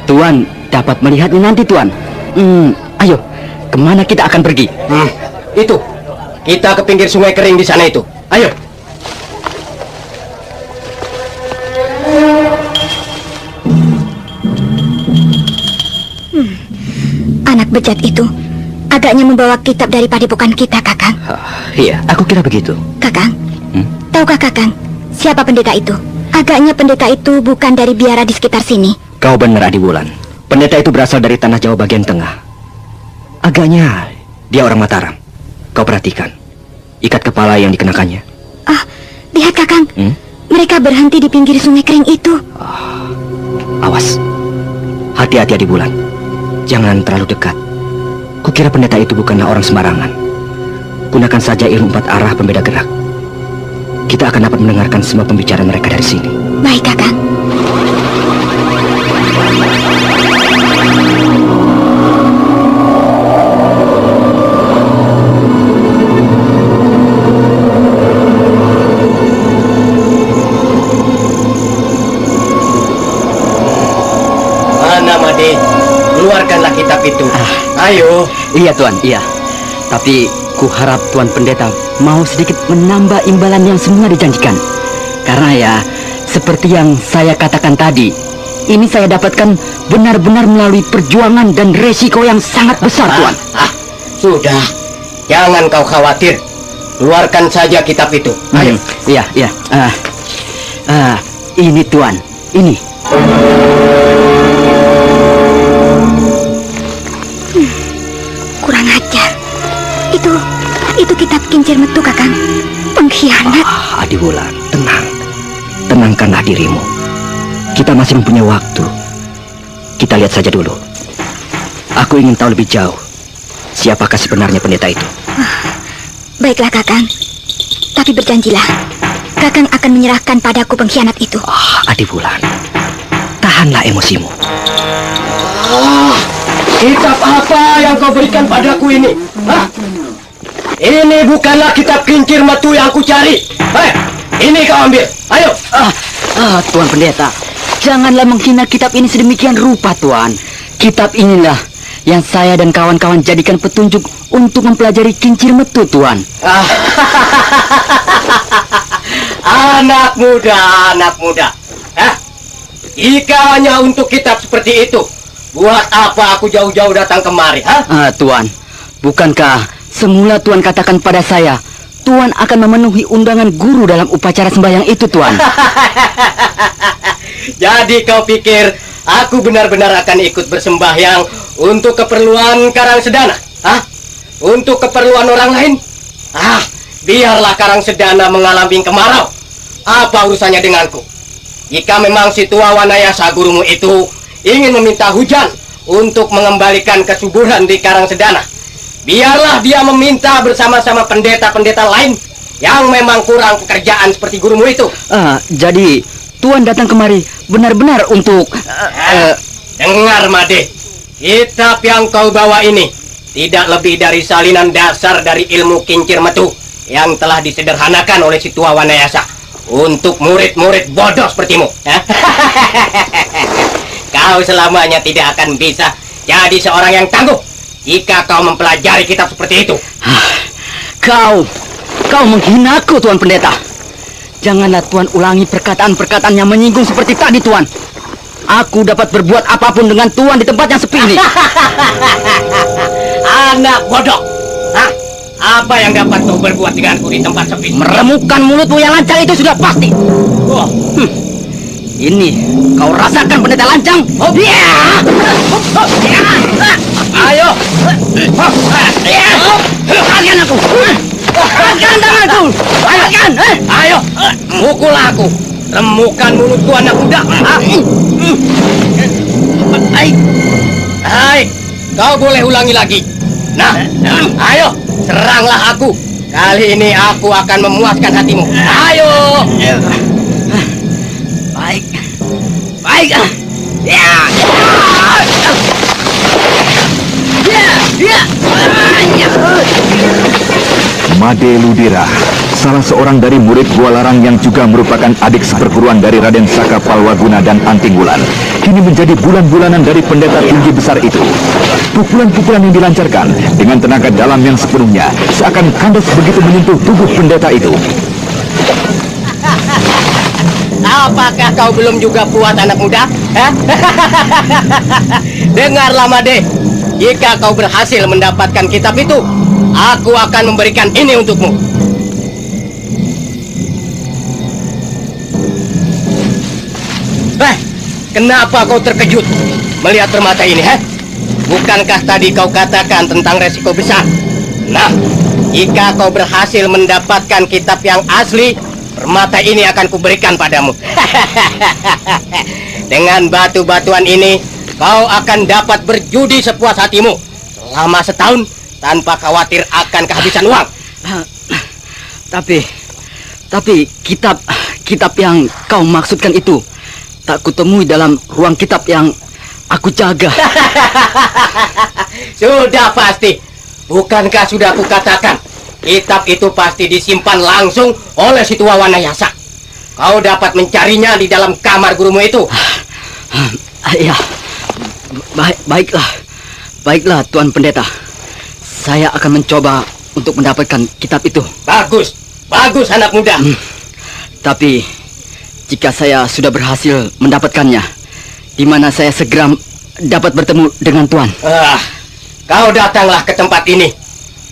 Tuan dapat melihatnya nanti, Tuan. Ayo, kemana kita akan pergi? Itu, kita ke pinggir sungai kering di sana itu. Ayo. Anak bejat itu agaknya membawa kitab dari padepokan kita, Kakang. Iya, aku kira begitu. Kakang, tahukah Kakang siapa pendeta itu? Agaknya pendeta itu bukan dari biara di sekitar sini. Kau benar, Adiwulan. Pendeta itu berasal dari tanah Jawa bagian tengah. Agaknya dia orang Mataram. Kau perhatikan ikat kepala yang dikenakannya. Lihat, Kakang. Mereka berhenti di pinggir sungai kering itu. Awas, hati-hati, Adiwulan. Jangan terlalu dekat. Kukira pendeta itu bukanlah orang sembarangan. Gunakan saja ilmu 4 arah pembeda gerak. Kita akan dapat mendengarkan semua pembicaraan mereka dari sini. Baik, Kakang. Mana, Made? Keluarkanlah kitab itu. Ayo. Iya, Tuan, iya. Tapi kuharap Tuan Pendeta mau sedikit menambah imbalan yang semua dijanjikan. Karena ya, seperti yang saya katakan tadi, ini saya dapatkan benar-benar melalui perjuangan dan resiko yang sangat besar, Tuan. Sudah, jangan kau khawatir. Keluarkan saja kitab itu. Ayo. Iya, iya. Ini, Tuan, ini. Kurang ajar. Itu kitab kincir metu, Kakang. Pengkhianat. Adiwulan, tenang. Tenangkanlah dirimu. Kita masih mempunyai waktu. Kita lihat saja dulu. Aku ingin tahu lebih jauh. Siapakah sebenarnya pendeta itu? Baiklah, Kakang. Tapi berjanjilah, Kakang akan menyerahkan padaku pengkhianat itu. Adiwulan, tahanlah emosimu. Kitab apa yang kau berikan padaku ini? Ini bukanlah kitab kincir metu yang aku cari. Ini kau ambil. Ayo. Tuan Pendeta, janganlah menghina kitab ini sedemikian rupa, Tuan. Kitab inilah yang saya dan kawan-kawan jadikan petunjuk untuk mempelajari kincir metu, Tuan. Anak muda. Jika hanya untuk kitab seperti itu, buat apa aku jauh-jauh datang kemari, Tuan, bukankah semula Tuan katakan pada saya, Tuan akan memenuhi undangan guru dalam upacara sembahyang itu, Tuan? Jadi kau pikir aku benar-benar akan ikut bersembahyang untuk keperluan Karangsedana? Untuk keperluan orang lain? Biarlah Karangsedana mengalami kemarau. Apa urusannya denganku? Jika memang si tua Wanayasa gurumu itu ingin meminta hujan untuk mengembalikan kesuburan di Karangsedana, biarlah dia meminta bersama-sama pendeta-pendeta lain yang memang kurang pekerjaan seperti gurumu itu. Jadi Tuan datang kemari benar-benar untuk... Dengar, Made. Kitab yang kau bawa ini tidak lebih dari salinan dasar dari ilmu kincir metu yang telah disederhanakan oleh si tua Wanayasa untuk murid-murid bodoh sepertimu. Kau selamanya tidak akan bisa jadi seorang yang tangguh jika kau mempelajari kitab seperti itu. Kau menghinaku, Tuan Pendeta. Janganlah Tuan ulangi perkataan-perkataan yang menyinggung seperti tadi, Tuan. Aku dapat berbuat apapun dengan Tuan di tempat yang sepi ini. Anak bodoh. Apa yang dapat kau berbuat denganku di tempat sepi? Meremukkan mulutmu yang lancar itu sudah pasti. Ini kau rasakan pendeta lancang. Ayo. Lepaskan aku. Lepaskan tanganku. Lepaskan. Ayo. Pukul aku. Remukan mulutku anak muda. Hai. Kau boleh ulangi lagi. Nah, ayo. Seranglah aku. Kali ini aku akan memuaskan hatimu. Ayo. Baik. Baik. Made Ludira, salah seorang dari murid Gua Larang yang juga merupakan adik seperguruan dari Raden Saka Palwaguna dan Antingwulan, kini menjadi bulan-bulanan dari pendeta tinggi besar itu. Pukulan-pukulan yang dilancarkan dengan tenaga dalam yang sepenuhnya seakan kandas begitu menyentuh tubuh pendeta itu. Apakah kau belum juga puas, anak muda? Dengarlah, Made. Jika kau berhasil mendapatkan kitab itu, aku akan memberikan ini untukmu. Kenapa kau terkejut melihat permata ini, Bukankah tadi kau katakan tentang resiko besar? Nah, jika kau berhasil mendapatkan kitab yang asli, permata ini akan kuberikan padamu. Dengan batu-batuan ini, kau akan dapat berjudi sepuas hatimu selama setahun tanpa khawatir akan kehabisan uang. Tapi kitab yang kau maksudkan itu tak kutemui dalam ruang kitab yang aku jaga. Sudah pasti. Bukankah sudah kukatakan, kitab itu pasti disimpan langsung oleh si tua Wanayasa. Kau dapat mencarinya di dalam kamar gurumu itu. Ya, baiklah Tuan Pendeta. Saya akan mencoba untuk mendapatkan kitab itu. Bagus anak muda. Tapi jika saya sudah berhasil mendapatkannya, di mana saya segera dapat bertemu dengan Tuan? Kau datanglah ke tempat ini.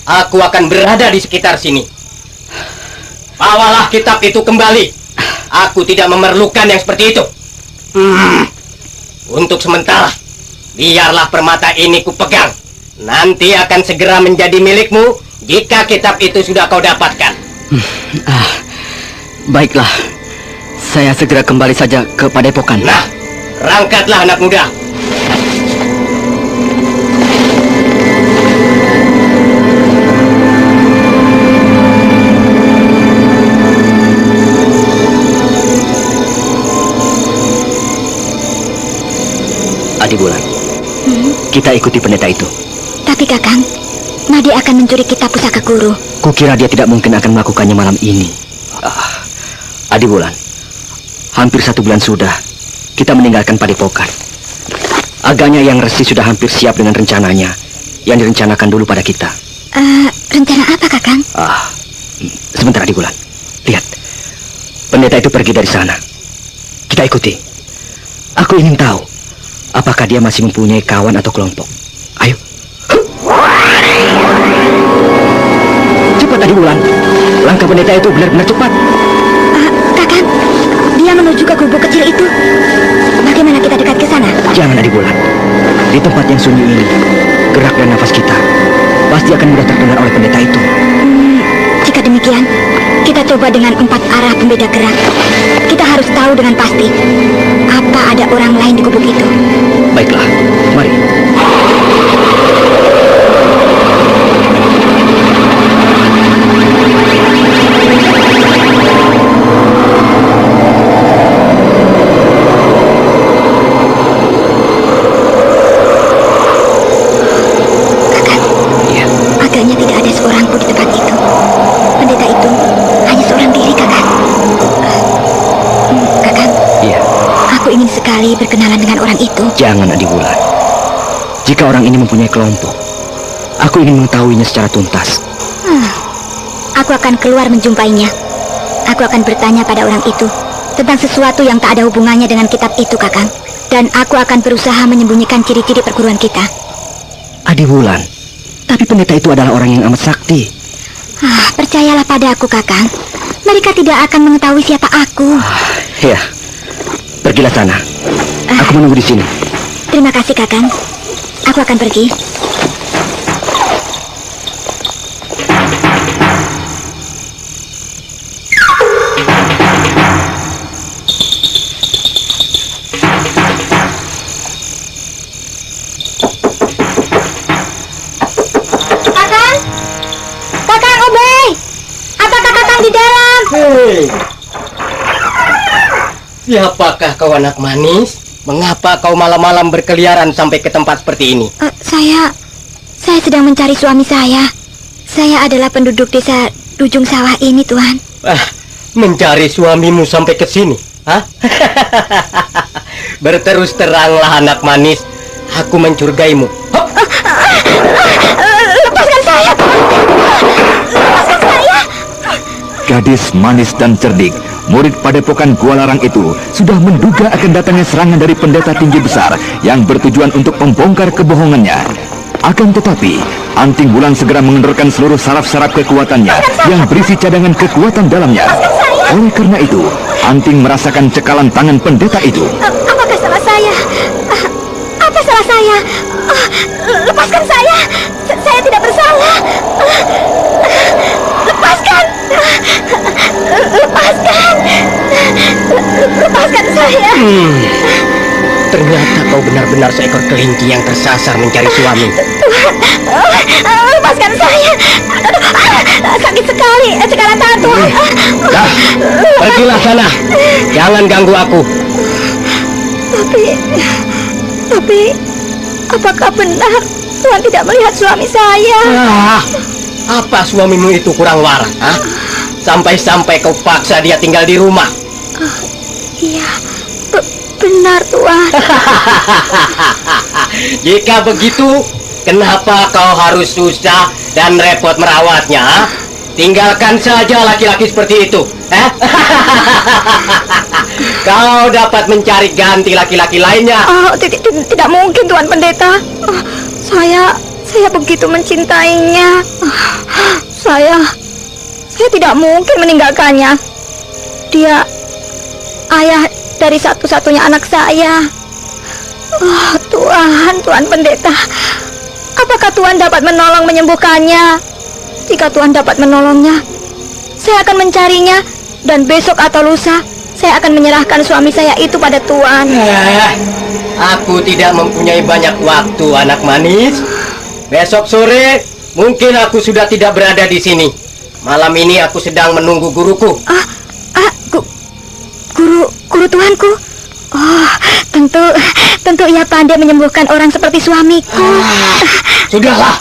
Aku akan berada di sekitar sini. Bawalah kitab itu kembali. Aku tidak memerlukan yang seperti itu. Untuk sementara, biarlah permata ini kupegang. Nanti akan segera menjadi milikmu jika kitab itu sudah kau dapatkan. Baiklah, saya segera kembali saja ke Padepokan. Nah, berangkatlah anak muda. Adiwulan, kita ikuti pendeta itu. Tapi Kakang, Made akan mencuri kitab pusaka guru. Kukira dia tidak mungkin akan melakukannya malam ini. Adiwulan, hampir 1 bulan sudah kita meninggalkan Padepokan. Agaknya yang resi sudah hampir siap dengan rencananya yang direncanakan dulu pada kita. Rencana apa, Kakang? Sebentar, Adiwulan. Lihat, pendeta itu pergi dari sana. Kita ikuti. Aku ingin tahu apakah dia masih mempunyai kawan atau kelompok. Ayo. Cepat, Adiwulan. Langkah pendeta itu benar-benar cepat. Kakang, dia menuju ke gubuk kecil itu. Bagaimana kita dekat ke sana? Jangan, Adiwulan. Di tempat yang sunyi ini, gerak dan nafas kita pasti akan mudah terdengar oleh pendeta itu. Jika demikian, kita coba dengan 4 arah pembeda gerak. Kita harus tahu dengan pasti apa ada orang lain di gubuk itu. Baiklah, mari. Agaknya tidak ada seorang pun di tempat itu. Pendeta itu hanya seorang diri, Kakang. Kakang, Iya. aku ingin sekali berkenalan dengan orang itu. Jangan, Adiwulan. Jika orang ini mempunyai kelompok, aku ingin mengetahuinya secara tuntas. Aku akan keluar menjumpainya. Aku akan bertanya pada orang itu tentang sesuatu yang tak ada hubungannya dengan kitab itu, Kakang. Dan aku akan berusaha menyembunyikan ciri-ciri perguruan kita. Adiwulan, tapi pendeta itu adalah orang yang amat sakti. Percayalah pada aku, Kakang. Mereka tidak akan mengetahui siapa aku. Ya, Pergilah sana. Aku menunggu di sini. Terima kasih, Kakang. Aku akan pergi. Kakang! Kakang Ubay! Apakah Kakang di dalam? Hei, siapakah kau anak manis? Mengapa kau malam-malam berkeliaran sampai ke tempat seperti ini? Saya sedang mencari suami saya. Saya adalah penduduk desa Ujung Sawah ini, Tuan. Mencari suamimu sampai ke sini? Hah? Berterus teranglah anak manis, aku mencurigaimu. Hop! Lepaskan saya, Tuan! Lepaskan saya! Gadis manis dan cerdik, murid padepokan Gua Larang itu sudah menduga akan datangnya serangan dari pendeta tinggi besar yang bertujuan untuk membongkar kebohongannya. Akan tetapi, Anting Wulan segera mengendorkan seluruh saraf-saraf kekuatannya yang berisi cadangan kekuatan dalamnya. Oleh karena itu, Anting merasakan cekalan tangan pendeta itu. Apakah salah saya? Apa salah saya? Lepaskan saya! Saya tidak bersalah! Lepaskan! Lepaskan! Lepaskan saya! Ternyata kau benar-benar seekor kelinci yang tersasar mencari suami. Lepaskan saya! Sakit sekali! Cekalan tangan, Tuhan! Dah, pergilah sana. Jangan ganggu aku. Tapi, apakah benar Tuhan tidak melihat suami saya? Apa suamimu itu kurang waras? Sampai-sampai kau paksa dia tinggal di rumah. Iya, benar, Tuan. Jika begitu, kenapa kau harus susah dan repot merawatnya? Tinggalkan saja laki-laki seperti itu. Kau dapat mencari ganti laki-laki lainnya. Tidak mungkin, Tuan Pendeta. Saya begitu mencintainya. Saya tidak mungkin meninggalkannya. Dia ayah dari satu-satunya anak saya. Tuan Pendeta, apakah Tuan dapat menolong menyembuhkannya? Jika Tuan dapat menolongnya, saya akan mencarinya, dan besok atau lusa saya akan menyerahkan suami saya itu pada Tuan. Aku tidak mempunyai banyak waktu, anak manis. Besok sore mungkin aku sudah tidak berada di sini. Malam ini aku sedang menunggu guruku. Guru tuanku. Oh, tentu ia pandai menyembuhkan orang seperti suamiku. Sudahlah,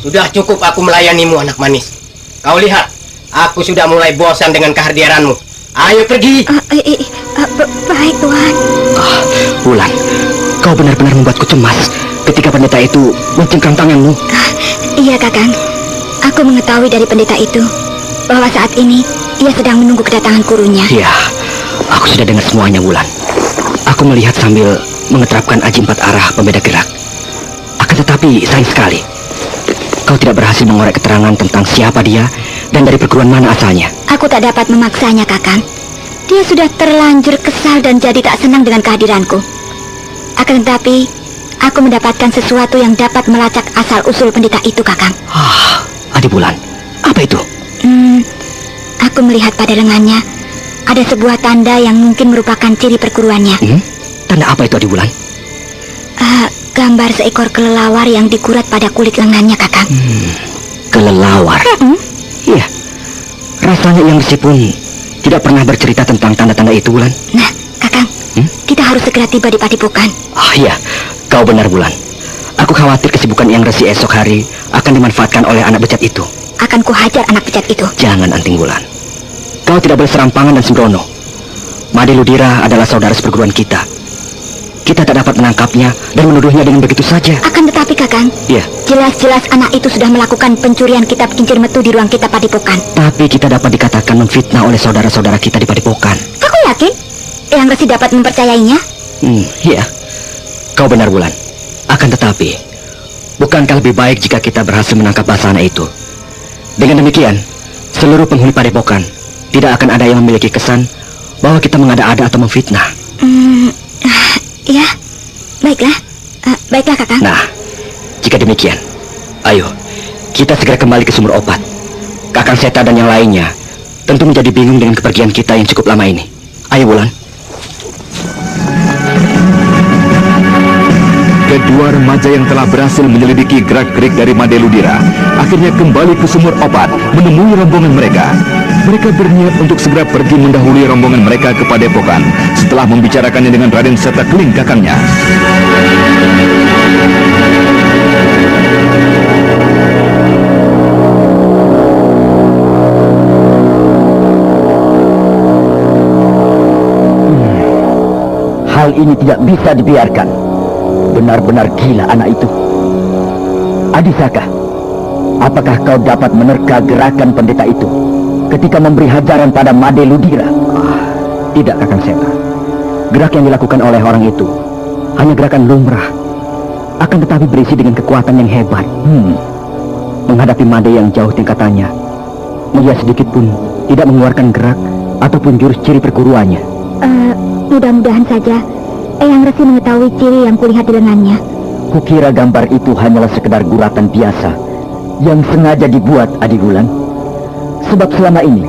sudah cukup aku melayanimu, anak manis. Kau lihat, aku sudah mulai bosan dengan kehadiranmu. Ayo pergi. Baik, Tuan. Wulan, kau benar-benar membuatku cemas ketika pendeta itu mencengkram tanganmu. Iya, Kakang. Aku mengetahui dari pendeta itu bahwa saat ini ia sedang menunggu kedatangan gurunya. Iya, aku sudah dengar semuanya, Wulan. Aku melihat sambil mengeterapkan aji 4 arah pembeda gerak. Akan tetapi, sayang sekali, kau tidak berhasil mengorek keterangan tentang siapa dia dan dari perguruan mana asalnya. Aku tak dapat memaksanya, Kakang. Dia sudah terlanjur kesal dan jadi tak senang dengan kehadiranku. Akan tetapi, aku mendapatkan sesuatu yang dapat melacak asal-usul pendeta itu, Kakang. Adi Wulan, apa itu? Aku melihat pada lengannya ada sebuah tanda yang mungkin merupakan ciri perguruannya. Tanda apa itu, Adi Wulan? Gambar seekor kelelawar yang dikurat pada kulit lengannya, Kakang. Kelelawar? Iya. Rasanya yang meskipun tidak pernah bercerita tentang tanda-tanda itu, Wulan. Nah, Kakang, kita harus segera tiba di Padepokan. Iya, kau benar, Wulan. Aku khawatir kesibukan Yang Resi esok hari akan dimanfaatkan oleh anak bejat itu. Akan kuhajar anak bejat itu. Jangan, Anting Wulan. Kau tidak boleh serampangan dan sembrono. Made Ludira adalah saudara seperguruan kita. Kita tak dapat menangkapnya dan menuduhnya dengan begitu saja. Akan tetapi, Kakang, iya, jelas-jelas anak itu sudah melakukan pencurian kitab kincir metu di ruang kitab Padepokan. Tapi kita dapat dikatakan memfitnah oleh saudara-saudara kita di Padepokan. Aku yakin Yang Resi dapat mempercayainya. Iya, kau benar, Wulan. Akan tetapi, bukankah lebih baik jika kita berhasil menangkap Basana itu? Dengan demikian, seluruh penghuni Padepokan tidak akan ada yang memiliki kesan bahwa kita mengada-ada atau memfitnah. Ya, baiklah. Baiklah, Kakang. Nah, jika demikian, ayo kita segera kembali ke sumur obat. Kakang Seta dan yang lainnya tentu menjadi bingung dengan kepergian kita yang cukup lama ini. Ayo, Wulan. Kedua remaja yang telah berhasil menyelidiki gerak-gerik dari Made Ludira akhirnya kembali ke sumur obat menemui rombongan mereka. Mereka berniat untuk segera pergi mendahului rombongan mereka ke Padepokan setelah membicarakannya dengan Raden Setakling kakangnya. Hal ini tidak bisa dibiarkan. Benar-benar gila anak itu. Adisaka, apakah kau dapat menerka gerakan pendeta itu ketika memberi hajaran pada Made Ludira? Tidak, Kakang Seta. Gerak yang dilakukan oleh orang itu hanya gerakan lumrah, akan tetapi berisi dengan kekuatan yang hebat. Menghadapi Made yang jauh tingkatannya, ia sedikit pun tidak mengeluarkan gerak ataupun jurus ciri perguruannya. Mudah-mudahan saja Eyang Resi mengetahui ciri yang kulihat di lengannya. Kukira gambar itu hanyalah sekedar guratan biasa yang sengaja dibuat, Adi Wulan. Sebab selama ini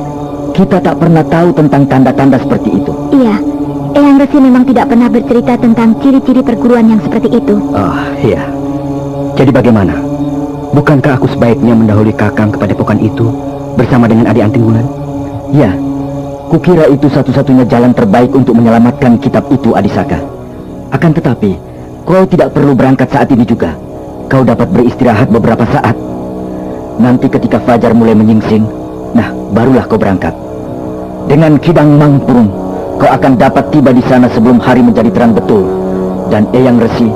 kita tak pernah tahu tentang tanda-tanda seperti itu. Iya, Eyang Resi memang tidak pernah bercerita tentang ciri-ciri perguruan yang seperti itu. Iya. Jadi bagaimana? Bukankah aku sebaiknya mendahului Kakang ke Padepokan itu bersama dengan Adi Anting Wulan? Ya, kukira itu satu-satunya jalan terbaik untuk menyelamatkan kitab itu, Adisaka. Akan tetapi, kau tidak perlu berangkat saat ini juga. Kau dapat beristirahat beberapa saat. Nanti ketika fajar mulai menyingsing, nah, barulah kau berangkat. Dengan Kidang Mangpurung, kau akan dapat tiba di sana sebelum hari menjadi terang betul. Dan Eyang Resi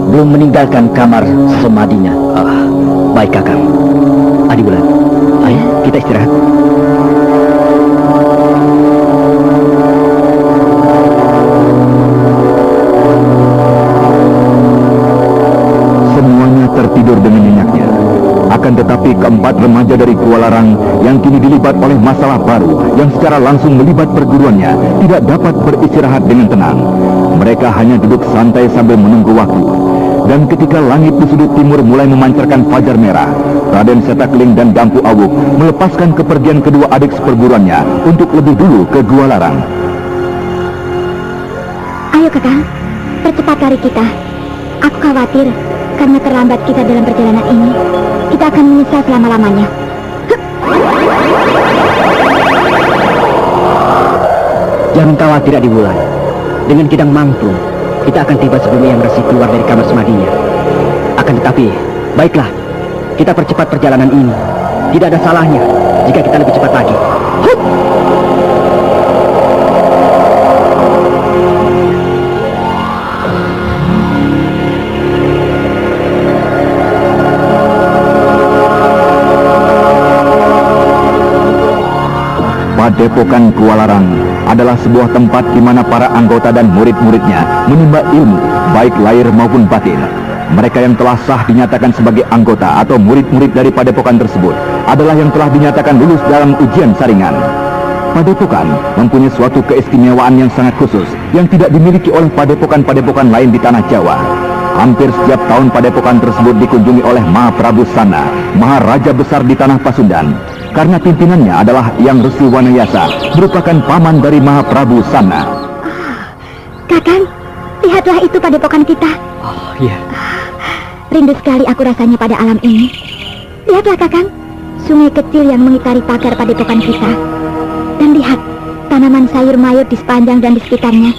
belum meninggalkan kamar semadinya. Baik, Kakang. Adi Wulan, ayo kita istirahat. Tertidur dengan nyenyaknya. Akan tetapi keempat remaja dari Kualarang yang kini dilibat oleh masalah baru yang secara langsung melibat perguruannya tidak dapat beristirahat dengan tenang. Mereka hanya duduk santai sambil menunggu waktu. Dan ketika langit di sudut timur mulai memancarkan fajar merah, Raden Setakling dan Dampu Awuk melepaskan kepergian kedua adik seperguruannya untuk lebih dulu ke Kualarang. Ayo, Kakang, percepat lari kita. Aku khawatir karena terlambat kita dalam perjalanan ini, kita akan menyesal selama-lamanya. Jangan khawatir, Adi Wulan. Dengan Kidang Mangpung, kita akan tiba sebelum Eyang Resi keluar dari kamar semadinya. Akan tetapi, baiklah, kita percepat perjalanan ini. Tidak ada salahnya jika kita lebih cepat lagi. Padepokan Kualarang adalah sebuah tempat di mana para anggota dan murid-muridnya menimba ilmu, baik lahir maupun batin. Mereka yang telah sah dinyatakan sebagai anggota atau murid-murid dari padepokan tersebut adalah yang telah dinyatakan lulus dalam ujian saringan. Padepokan mempunyai suatu keistimewaan yang sangat khusus yang tidak dimiliki oleh padepokan-padepokan lain di tanah Jawa. Hampir setiap tahun padepokan tersebut dikunjungi oleh Mahaprabu Sana, Maharaja besar di tanah Pasundan. Karena pimpinannya adalah Eyang Resi Wanayasa, merupakan paman dari Mahaprabu Sana. Kakang, lihatlah itu padepokan kita. Iya. Rindu sekali aku rasanya pada alam ini. Lihatlah, Kakang, sungai kecil yang mengitari pagar padepokan kita. Dan lihat, tanaman sayur mayur di sepanjang dan di sekitarnya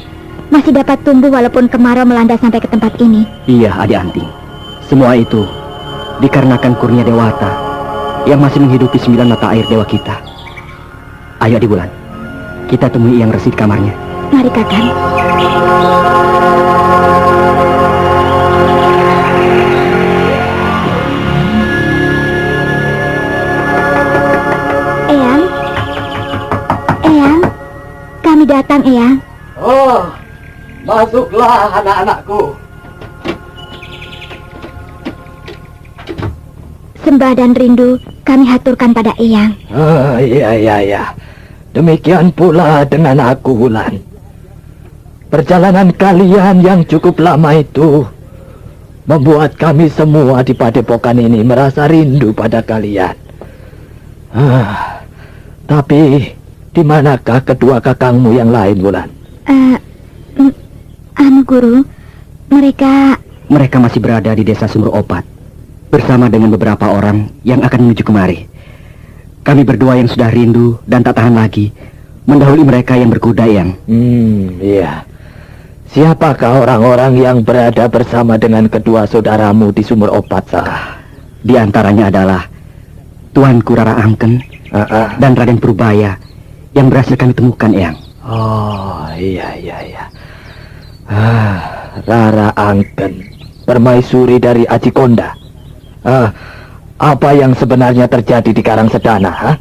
masih dapat tumbuh walaupun kemarau melanda sampai ke tempat ini. Iya, Adi Anting. Semua itu dikarenakan kurnia Dewata yang masih menghidupi 9 mata air dewa kita. Ayo, Adi Wulan, kita temui Eyang Resi di kamarnya. Mari, Kakang. Eyang, Eyang, kami datang, Eyang. Oh, masuklah anak-anakku. Sembah dan rindu kami haturkan pada Eyang. Iya. Demikian pula dengan aku, Wulan. perjalanan kalian yang cukup lama itu membuat kami semua di padepokan ini merasa rindu pada kalian. Tapi di manakah kedua kakangmu yang lain, Wulan? Guru, mereka masih berada di desa Sumber Opat bersama dengan beberapa orang yang akan menuju kemari. Kami berdua yang sudah rindu dan tak tahan lagi mendahului mereka yang berkuda, Eyang. Iya. Siapakah orang-orang yang berada bersama dengan kedua saudaramu di Sumber Opat, Saka? Di antaranya adalah Tuanku Rara Angken dan Raden Purbaya yang berhasil kami temukan, Eyang. Oh, iya. Rara Angken, permaisuri dari Aji Konda. Apa yang sebenarnya terjadi di Karangsedana,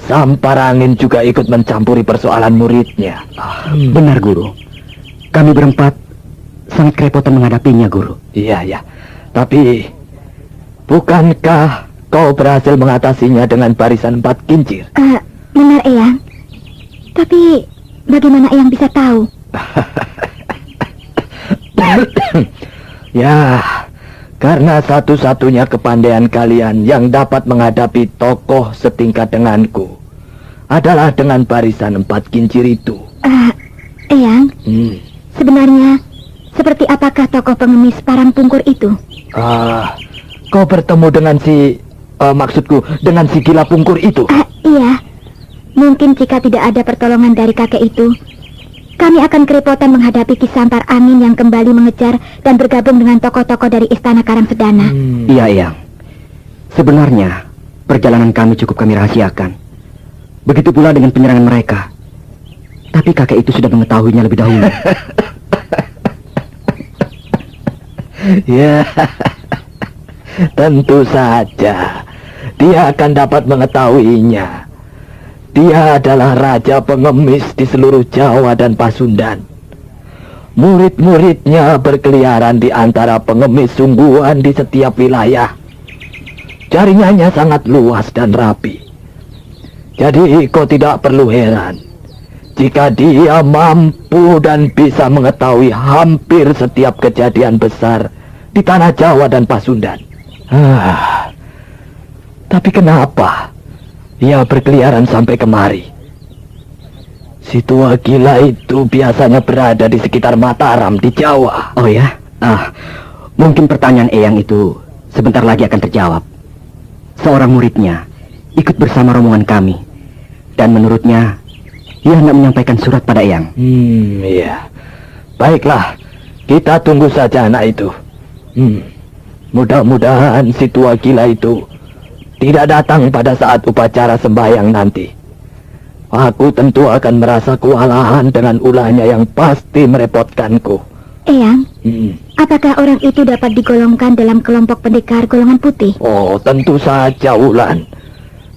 Samparangin juga ikut mencampuri persoalan muridnya. Benar, Guru. Kami berempat sangat kerepotan menghadapinya, Guru. Iya. Tapi bukankah kau berhasil mengatasinya dengan barisan 4 kincir? Benar, Eyang. Tapi bagaimana Eyang bisa tahu? Ya, karena satu-satunya kepandaian kalian yang dapat menghadapi tokoh setingkat denganku adalah dengan barisan 4 kincir itu. Eyang, sebenarnya seperti apakah tokoh pengemis parang pungkur itu? Kau bertemu dengan maksudku dengan si gila pungkur itu? Iya. Mungkin jika tidak ada pertolongan dari kakek itu, kami akan kerepotan menghadapi Ki Sampar Angin yang kembali mengejar dan bergabung dengan tokoh-tokoh dari Istana Karangsedana. Iya, Eyang. Sebenarnya perjalanan kami cukup kami rahasiakan. Begitu pula dengan penyerangan mereka. Tapi kakek itu sudah mengetahuinya lebih dahulu. Ya, tentu saja dia akan dapat mengetahuinya. Dia adalah raja pengemis di seluruh Jawa dan Pasundan. Murid-muridnya berkeliaran di antara pengemis sungguhan di setiap wilayah. Jaringannya sangat luas dan rapi. Jadi kau tidak perlu heran jika dia mampu dan bisa mengetahui hampir setiap kejadian besar di tanah Jawa dan Pasundan. Tapi kenapa ia berkeliaran sampai kemari? Si tua gila itu biasanya berada di sekitar Mataram di Jawa. Oh ya? Mungkin pertanyaan Eyang itu sebentar lagi akan terjawab. Seorang muridnya ikut bersama rombongan kami. Dan menurutnya, ia hendak menyampaikan surat pada Eyang. Iya. Baiklah, kita tunggu saja anak itu. Mudah-mudahan si tua gila itu tidak datang pada saat upacara sembahyang nanti. Aku tentu akan merasa kewalahan dengan ulahnya yang pasti merepotkanku. Eyang, apakah orang itu dapat digolongkan dalam kelompok pendekar golongan putih? Oh, tentu saja, Wulan.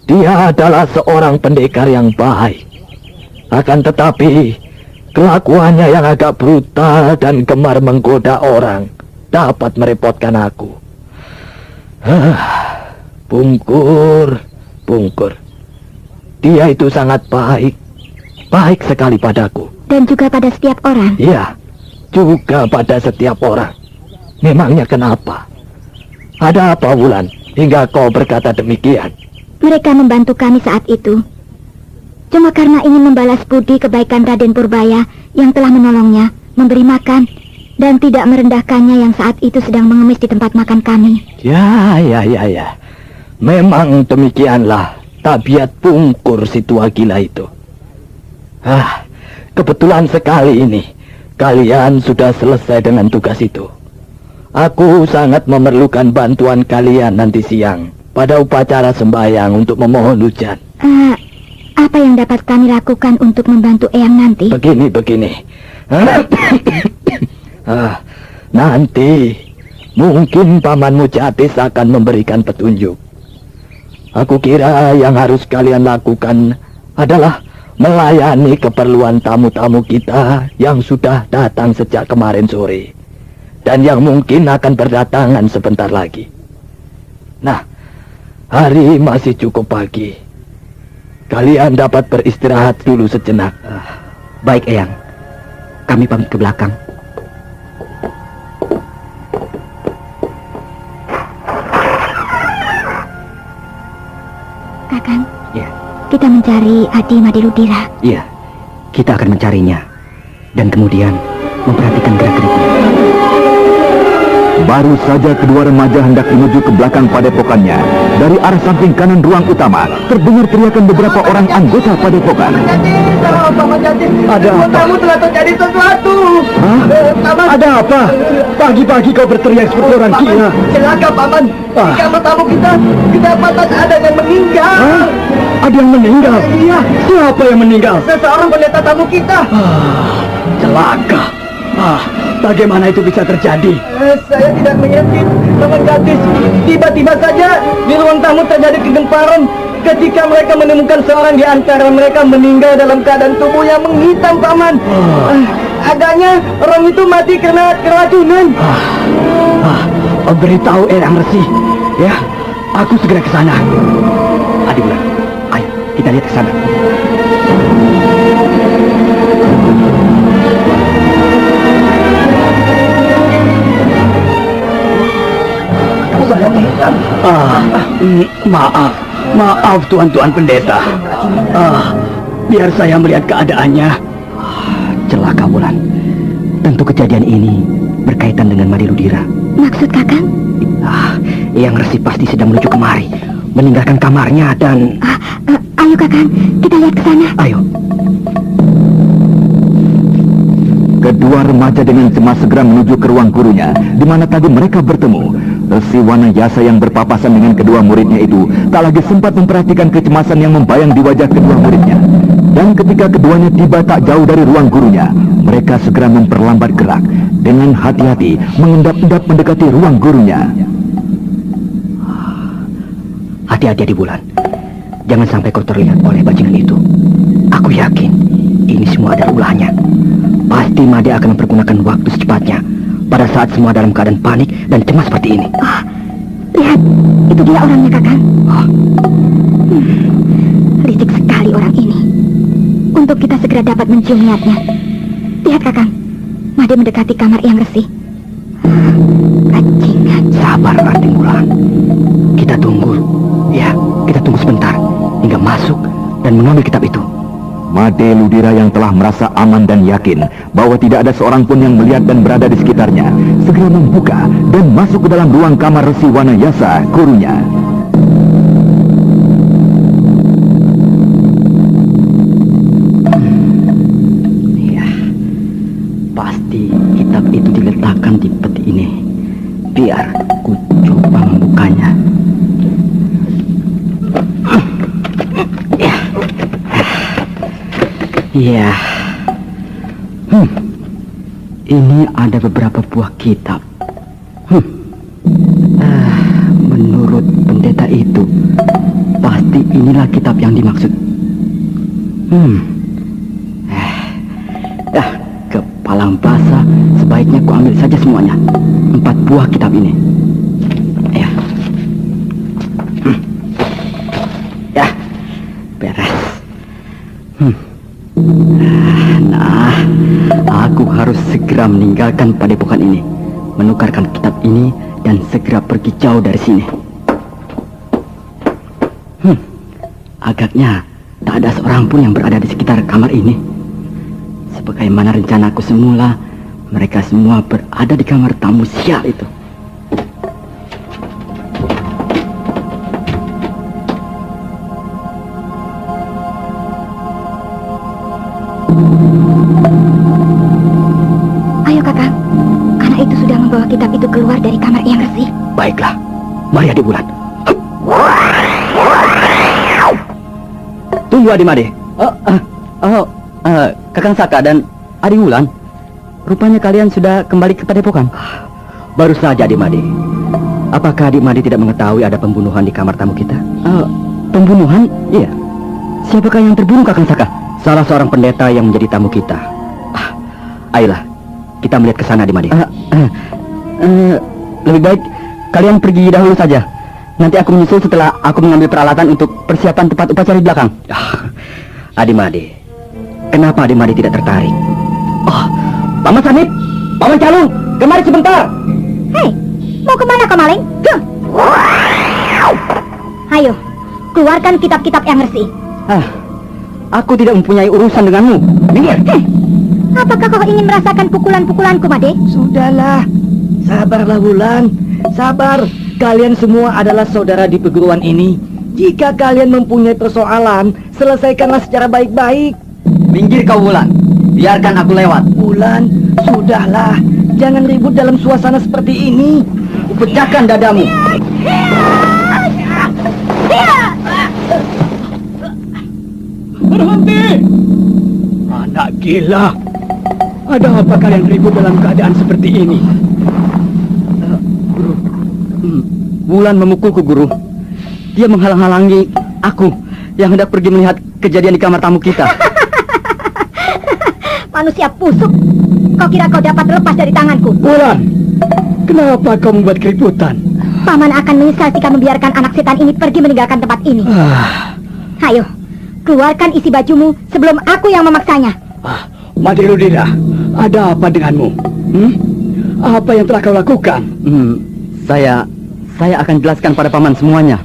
Dia adalah seorang pendekar yang baik. Akan tetapi, kelakuannya yang agak brutal dan gemar menggoda orang dapat merepotkan aku. Pungkur. Dia itu sangat baik sekali padaku. Dan juga pada setiap orang? Iya, juga pada setiap orang. Memangnya kenapa? Ada apa, Wulan, hingga kau berkata demikian? Mereka membantu kami saat itu cuma karena ingin membalas budi kebaikan Raden Purbaya yang telah menolongnya, memberi makan, dan tidak merendahkannya yang saat itu sedang mengemis di tempat makan kami. Ya. Memang demikianlah tabiat Pungkur si tua gila itu. Kebetulan sekali ini kalian sudah selesai dengan tugas itu. Aku sangat memerlukan bantuan kalian nanti siang pada upacara sembahyang untuk memohon hujan. Apa yang dapat kami lakukan untuk membantu Eyang nanti? Begini. Nanti mungkin pamanmu Jatis akan memberikan petunjuk. Aku kira yang harus kalian lakukan adalah melayani keperluan tamu-tamu kita yang sudah datang sejak kemarin sore dan yang mungkin akan berdatangan sebentar lagi. Nah, hari masih cukup pagi. Kalian dapat beristirahat dulu sejenak. Baik, Eyang. Kami pamit ke belakang. Kakang, Ya. kita mencari Adi Madeludira. Iya, kita akan mencarinya. Dan kemudian memperhatikan gerak-geriknya. Baru saja kedua remaja hendak menuju ke belakang padepokannya, dari arah samping kanan ruang utama terdengar teriakan beberapa orang anggota padepokan. Ada apa? Kamu telah terjadi sesuatu. Hah? Ada apa? Pagi-pagi kau berteriak seperti orang gila. Celaka, Paman. Di kamar tamu kita kedapatan ada yang meninggal. Hah? Ada yang meninggal? Iya. Siapa yang meninggal? Seseorang pendeta tamu kita. Celaka. Bagaimana itu bisa terjadi? Saya tidak mengintip, Paman Gadis. Tiba-tiba saja di ruang tamu terjadi kegemparan ketika mereka menemukan seorang di antara mereka meninggal dalam keadaan tubuhnya menghitam, Paman. Agaknya orang itu mati karena keracunan. Beritahu Eyang Resi. Ya, aku segera ke sana. Adi Bulan, ayo kita lihat ke sana. Maaf tuan-tuan pendeta. Biar saya melihat keadaannya. Celaka, Bulan. Tentu kejadian ini berkaitan dengan Madeludira. Maksud Kakang? Eyang Resi pasti sedang menuju kemari, meninggalkan kamarnya dan... Ayo Kakang, kita lihat ke sana. Ayo. Kedua remaja dengan cemas segera menuju ke ruang gurunya, di mana tadi mereka bertemu. Resi Wanayasa yang berpapasan dengan kedua muridnya itu tak lagi sempat memperhatikan kecemasan yang membayang di wajah kedua muridnya. Dan ketika keduanya tiba tak jauh dari ruang gurunya, mereka segera memperlambat gerak, dengan hati-hati mengendap-endap mendekati ruang gurunya. Hati-hati, Adi Bulan. Jangan sampai kau terlihat oleh bajingan itu. Aku yakin ini semua ada ulahnya. Pasti Made akan mempergunakan waktu secepatnya pada saat semua dalam keadaan panik dan cemas seperti ini. Lihat, itu dia orangnya, Kakang. Licik sekali orang ini. Untuk kita segera dapat mencium niatnya. Lihat, Kakang. Made mendekati kamar Eyang Resi. Bajingan. Sabar, Adi Bulan. Kita tunggu. Ya, kita tunggu sebentar hingga masuk dan mengambil kitab itu. Madeludira yang telah merasa aman dan yakin bahwa tidak ada seorang pun yang melihat dan berada di sekitarnya, segera membuka dan masuk ke dalam ruang kamar Resi Wanayasa, gurunya. Ya, pasti kitab itu diletakkan di peti ini. Biar ku coba membukanya. Ya, ini ada beberapa buah kitab. Menurut pendeta itu, pasti inilah kitab yang dimaksud. Kepalang basah, sebaiknya ku ambil saja semuanya. 4 buah kitab ini. Ya, ya, beres. Nah, aku harus segera meninggalkan padepokan ini, menukarkan kitab ini, dan segera pergi jauh dari sini. Agaknya tak ada seorang pun yang berada di sekitar kamar ini. Sebagaimana rencanaku semula, mereka semua berada di kamar tamu sial itu. Ayo Kakang, anak itu sudah membawa kitab itu keluar dari kamar Eyang Resi. Baiklah, mari Adi Bulan. Tunggu Adi Made. Kakang Saka dan Adi Wulan. Rupanya kalian sudah kembali ke padepokan. Baru saja Adi Made. Apakah Adi Made tidak mengetahui ada pembunuhan di kamar tamu kita? Pembunuhan? Iya. Siapakah yang terbunuh, Kakang Saka? Salah seorang pendeta yang menjadi tamu kita. Ayolah, kita melihat ke sana, Adi Made. Lebih baik kalian pergi dahulu saja. Nanti aku menyusul setelah aku mengambil peralatan untuk persiapan tempat upacara di belakang. Adimade, kenapa Adimade tidak tertarik? Oh, Paman Samit, Paman Calung, kemari sebentar. Hei, mau kemana kau maling? Ayo, keluarkan kitab-kitab yang resmi. Aku tidak mempunyai urusan denganmu. Minggir. Apakah kau ingin merasakan pukulan-pukulanku, Made? Sudahlah, sabarlah Wulan, sabar. Kalian semua adalah saudara di perguruan ini. Jika kalian mempunyai persoalan, selesaikanlah secara baik-baik. Minggir kau Wulan, biarkan aku lewat. Wulan, sudahlah, jangan ribut dalam suasana seperti ini. Pecahkan dadamu. Berhenti! Anak gila. Ada apa kalian ribut dalam keadaan seperti ini? Wulan memukulku, Guru. Dia menghalang-halangi aku yang hendak pergi melihat kejadian di kamar tamu kita. Manusia busuk. Kau kira kau dapat lepas dari tanganku? Wulan, kenapa kau membuat keributan? Paman akan menyesal jika membiarkan anak setan ini pergi meninggalkan tempat ini. Ayo, keluarkan isi bajumu sebelum aku yang memaksanya. Made Ludira, ada apa denganmu? Apa yang telah kau lakukan? Saya akan jelaskan pada Paman semuanya.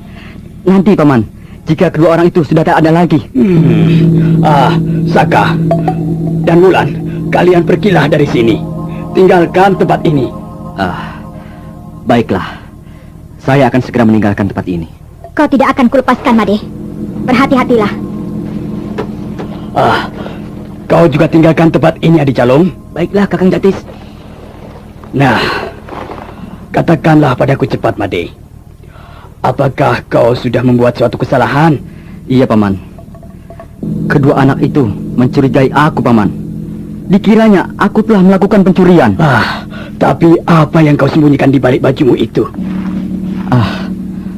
Nanti Paman, jika kedua orang itu sudah tak ada lagi. Saka dan Wulan, kalian pergilah dari sini. Tinggalkan tempat ini. Baiklah. Saya akan segera meninggalkan tempat ini. Kau tidak akan kulepaskan, Made. Berhati-hatilah. Kau juga tinggalkan tempat ini, Adi Calung. Baiklah, Kakang Jatis. Nah, katakanlah padaku cepat, Made. Apakah kau sudah membuat suatu kesalahan? Iya, Paman. Kedua anak itu mencurigai aku, Paman. Dikiranya aku telah melakukan pencurian. Tapi apa yang kau sembunyikan di balik bajumu itu?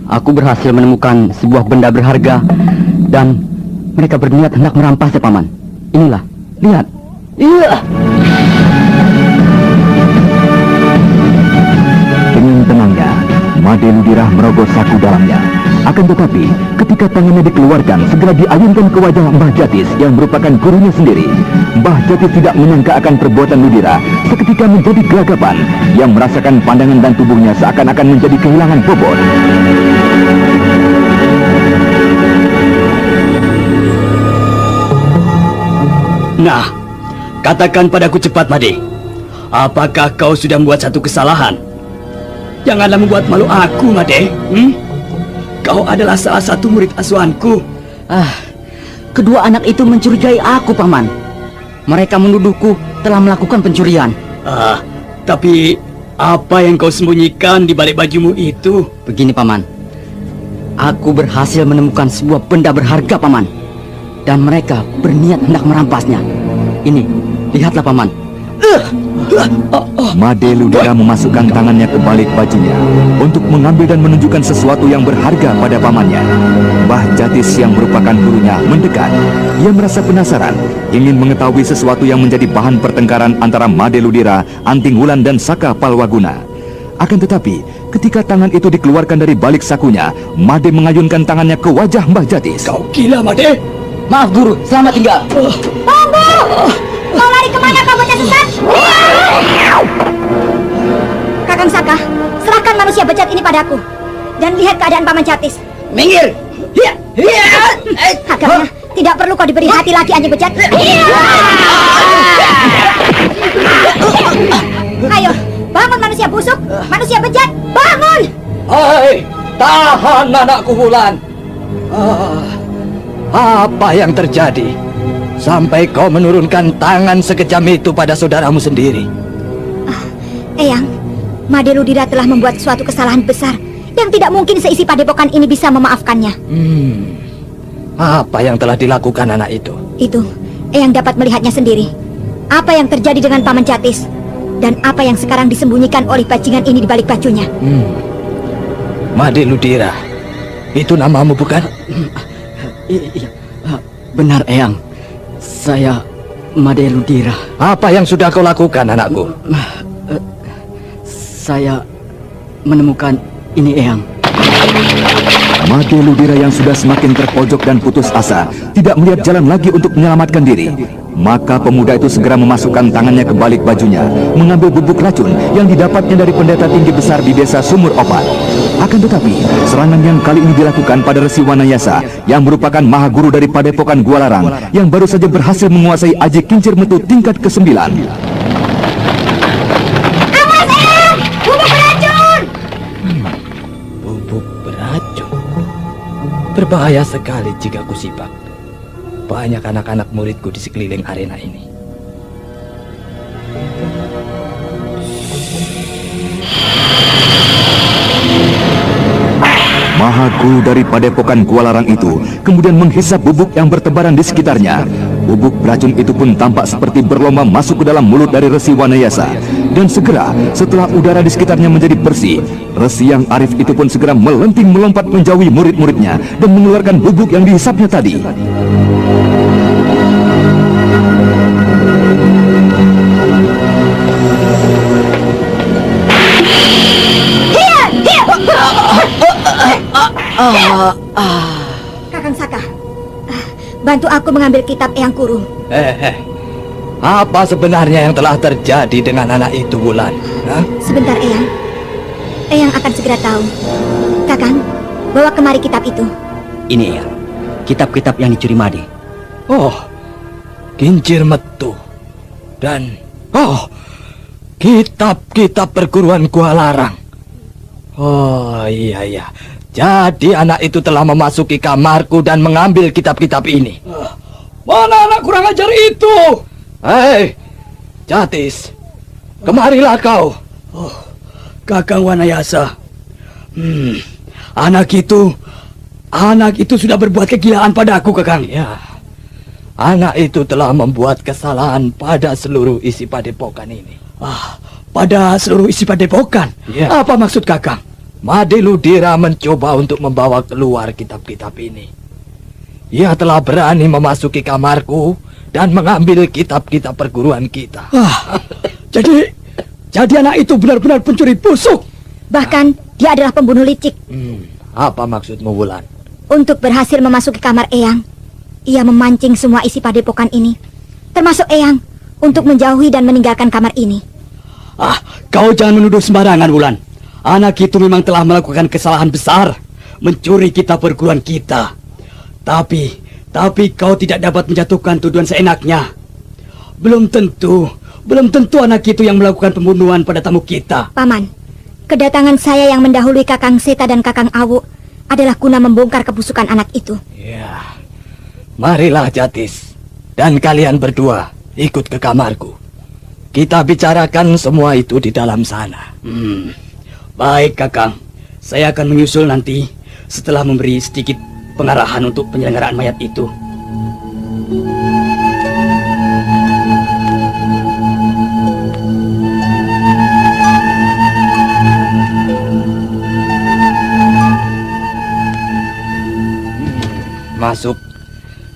Aku berhasil menemukan sebuah benda berharga dan mereka berniat hendak merampasnya, Paman. Inilah, lihat. Iya. Dengan tenangnya, Made Ludira merogoh saku dalamnya. Akan tetapi, ketika tangannya dikeluarkan, segera diayunkan ke wajah Mbah Jatis yang merupakan gurunya sendiri. Mbah Jatis tidak menyangka akan perbuatan Ludira, seketika menjadi gelagapan. Yang merasakan pandangan dan tubuhnya seakan-akan menjadi kehilangan bobot. Nah, katakan padaku cepat, Made. Apakah kau sudah membuat satu kesalahan? Janganlah membuat malu aku, Made. Kau adalah salah satu murid asuhanku. Kedua anak itu mencurigai aku, Paman. Mereka menuduhku telah melakukan pencurian. Tapi apa yang kau sembunyikan di balik bajumu itu? Begini, Paman. Aku berhasil menemukan sebuah benda berharga, Paman. Dan mereka berniat hendak merampasnya. Ini, lihatlah, Paman. Made Ludira memasukkan tangannya ke balik bajunya untuk mengambil dan menunjukkan sesuatu yang berharga pada pamannya. Mbah Jatis yang merupakan gurunya mendekat. Ia merasa penasaran, ingin mengetahui sesuatu yang menjadi bahan pertengkaran antara Made Ludira, Anting Wulan dan Saka Palwaguna. Akan tetapi, ketika tangan itu dikeluarkan dari balik sakunya, Made mengayunkan tangannya ke wajah Mbah Jatis. Kau gila, Made. Maaf, Guru. Selamat tinggal. Tunggu! Kau lari kemana, kau bocah sesat? Kakang Saka, serahkan manusia bejat ini padaku. Dan lihat keadaan Paman Jatis. Minggir! Agaknya tidak perlu kau diberi hati lagi, anjing bejat. Ayo, bangun manusia busuk, manusia bejat, bangun! Hai, tahan anakku Wulan. Apa yang terjadi? Sampai kau menurunkan tangan sekejam itu pada saudaramu sendiri. Eyang, Made Ludira telah membuat suatu kesalahan besar yang tidak mungkin seisi padepokan ini bisa memaafkannya. Apa yang telah dilakukan anak itu? Itu, Eyang dapat melihatnya sendiri. Apa yang terjadi dengan Paman Jatis dan apa yang sekarang disembunyikan oleh bajingan ini di balik bajunya. Made Ludira, itu namamu bukan? Iya, benar, Eyang. Saya Made Ludira. Apa yang sudah kau lakukan, anakku? Saya menemukan ini, Eyang. Made Ludira yang sudah semakin terpojok dan putus asa tidak melihat jalan lagi untuk menyelamatkan diri. Maka pemuda itu segera memasukkan tangannya ke balik bajunya, mengambil bubuk racun yang didapatnya dari pendeta tinggi besar di desa Sumur Opat. Akan tetapi, serangan yang kali ini dilakukan pada Resi Wanayasa yang merupakan maha guru dari Padepokan Gualarang yang baru saja berhasil menguasai Aji Kincir Metu tingkat ke-9. Awas, Eyang! Bubuk beracun! Bubuk beracun. Berbahaya sekali jika kusipak. Banyak anak-anak muridku di sekeliling arena ini. Maha Guru dari Padepokan Gualarang itu kemudian menghisap bubuk yang bertebaran di sekitarnya. Bubuk beracun itu pun tampak seperti berlomba masuk ke dalam mulut dari Resi Wanayasa. Dan segera setelah udara di sekitarnya menjadi bersih, Resi yang arif itu pun segera melenting melompat menjauhi murid-muridnya dan mengeluarkan bubuk yang dihisapnya tadi. Kakang Saka, bantu aku mengambil kitab Eyang Kurung. Apa sebenarnya yang telah terjadi dengan anak itu, Wulan? Sebentar, Eyang. Eyang akan segera tahu. Kakang, bawa kemari kitab itu. Ini Eyang, kitab-kitab yang dicuri Made. Oh, Kincir Metu. Dan, kitab-kitab perguruan Gualarang. Oh, iya. Jadi anak itu telah memasuki kamarku dan mengambil kitab-kitab ini. Mana anak kurang ajar itu? Hei, Jatis, kemarilah kau. Oh, Kakang Wanayasa. Anak itu sudah berbuat kegilaan padaku, Kakang. Ya. Anak itu telah membuat kesalahan pada seluruh isi padepokan ini. Pada seluruh isi padepokan? Ya. Apa maksud Kakang? Made Ludira mencoba untuk membawa keluar kitab-kitab ini. Ia telah berani memasuki kamarku dan mengambil kitab-kitab perguruan kita. Jadi anak itu benar-benar pencuri busuk. Bahkan dia adalah pembunuh licik. Apa maksudmu, Wulan? Untuk berhasil memasuki kamar Eyang, ia memancing semua isi padepokan ini, termasuk Eyang, untuk menjauhi dan meninggalkan kamar ini. Kau jangan menuduh sembarangan, Wulan. Anak itu memang telah melakukan kesalahan besar, mencuri kitab perguruan kita. Tapi kau tidak dapat menjatuhkan tuduhan seenaknya. Belum tentu anak itu yang melakukan pembunuhan pada tamu kita. Paman, kedatangan saya yang mendahului Kakang Seta dan Kakang Awu adalah guna membongkar kebusukan anak itu. Ya, marilah Jatis, dan kalian berdua ikut ke kamarku. Kita bicarakan semua itu di dalam sana. Baik, Kakang. Saya akan menyusul nanti setelah memberi sedikit pengarahan untuk penyelenggaraan mayat itu. Masuk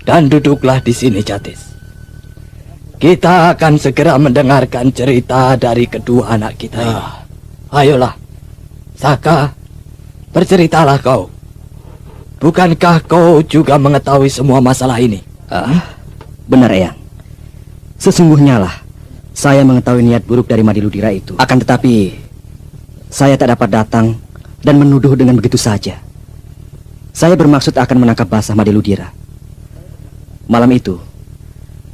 dan duduklah di sini, Jatis. Kita akan segera mendengarkan cerita dari kedua anak kita ini. Ayolah, Saka, berceritalah kau. Bukankah kau juga mengetahui semua masalah ini? Benar, Eyang. Sesungguhnya lah, saya mengetahui niat buruk dari Made Ludira itu. Akan tetapi, saya tak dapat datang dan menuduh dengan begitu saja. Saya bermaksud akan menangkap basah Made Ludira. Malam itu,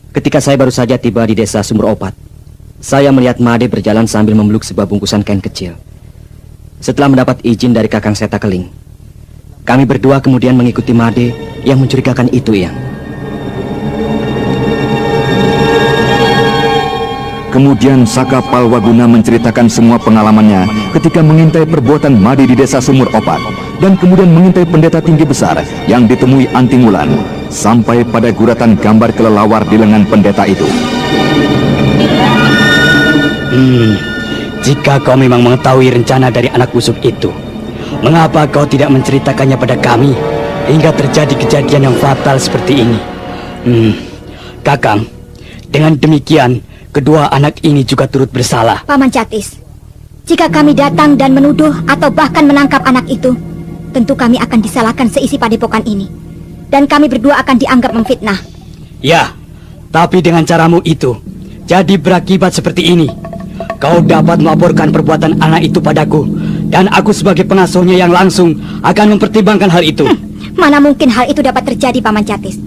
ketika saya baru saja tiba di desa Sumur Opat, saya melihat Made berjalan sambil memeluk sebuah bungkusan kain kecil. Setelah mendapat izin dari Kakang Seta Keling, kami berdua kemudian mengikuti Made yang mencurigakan itu, Eyang. Kemudian Saka Palwaguna menceritakan semua pengalamannya ketika mengintai perbuatan Made di desa Sumur Opat dan kemudian mengintai pendeta tinggi besar yang ditemui Anting Wulan sampai pada guratan gambar kelelawar di lengan pendeta itu. Jika kau memang mengetahui rencana dari anak busuk itu, mengapa kau tidak menceritakannya pada kami hingga terjadi kejadian yang fatal seperti ini? Kakang, dengan demikian kedua anak ini juga turut bersalah. Paman Jatis, jika kami datang dan menuduh atau bahkan menangkap anak itu, tentu kami akan disalahkan seisi padepokan ini. Dan kami berdua akan dianggap memfitnah. Ya, tapi dengan caramu itu, jadi berakibat seperti ini. Kau dapat melaporkan perbuatan anak itu padaku, dan aku sebagai pengasuhnya yang langsung akan mempertimbangkan hal itu. Mana mungkin hal itu dapat terjadi, Paman Jatis?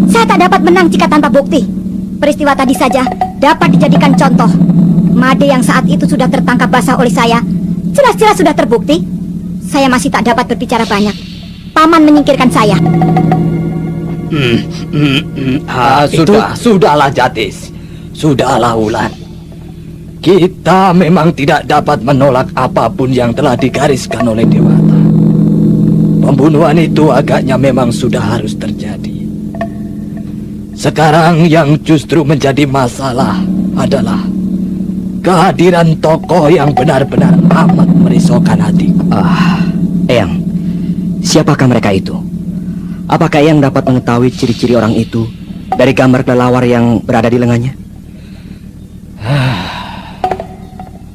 Saya tak dapat menang jika tanpa bukti. Peristiwa tadi saja dapat dijadikan contoh. Made yang saat itu sudah tertangkap basah oleh saya, jelas-jelas sudah terbukti. Saya masih tak dapat berbicara banyak. Paman menyingkirkan saya. Sudahlah Jatis. Sudahlah Wulan. Kita memang tidak dapat menolak apapun yang telah digariskan oleh Dewata. Pembunuhan itu agaknya memang sudah harus terjadi. Sekarang yang justru menjadi masalah adalah kehadiran tokoh yang benar-benar amat merisaukan hatiku. Eyang, siapakah mereka itu? Apakah Eyang dapat mengetahui ciri-ciri orang itu dari gambar kelelawar yang berada di lengannya?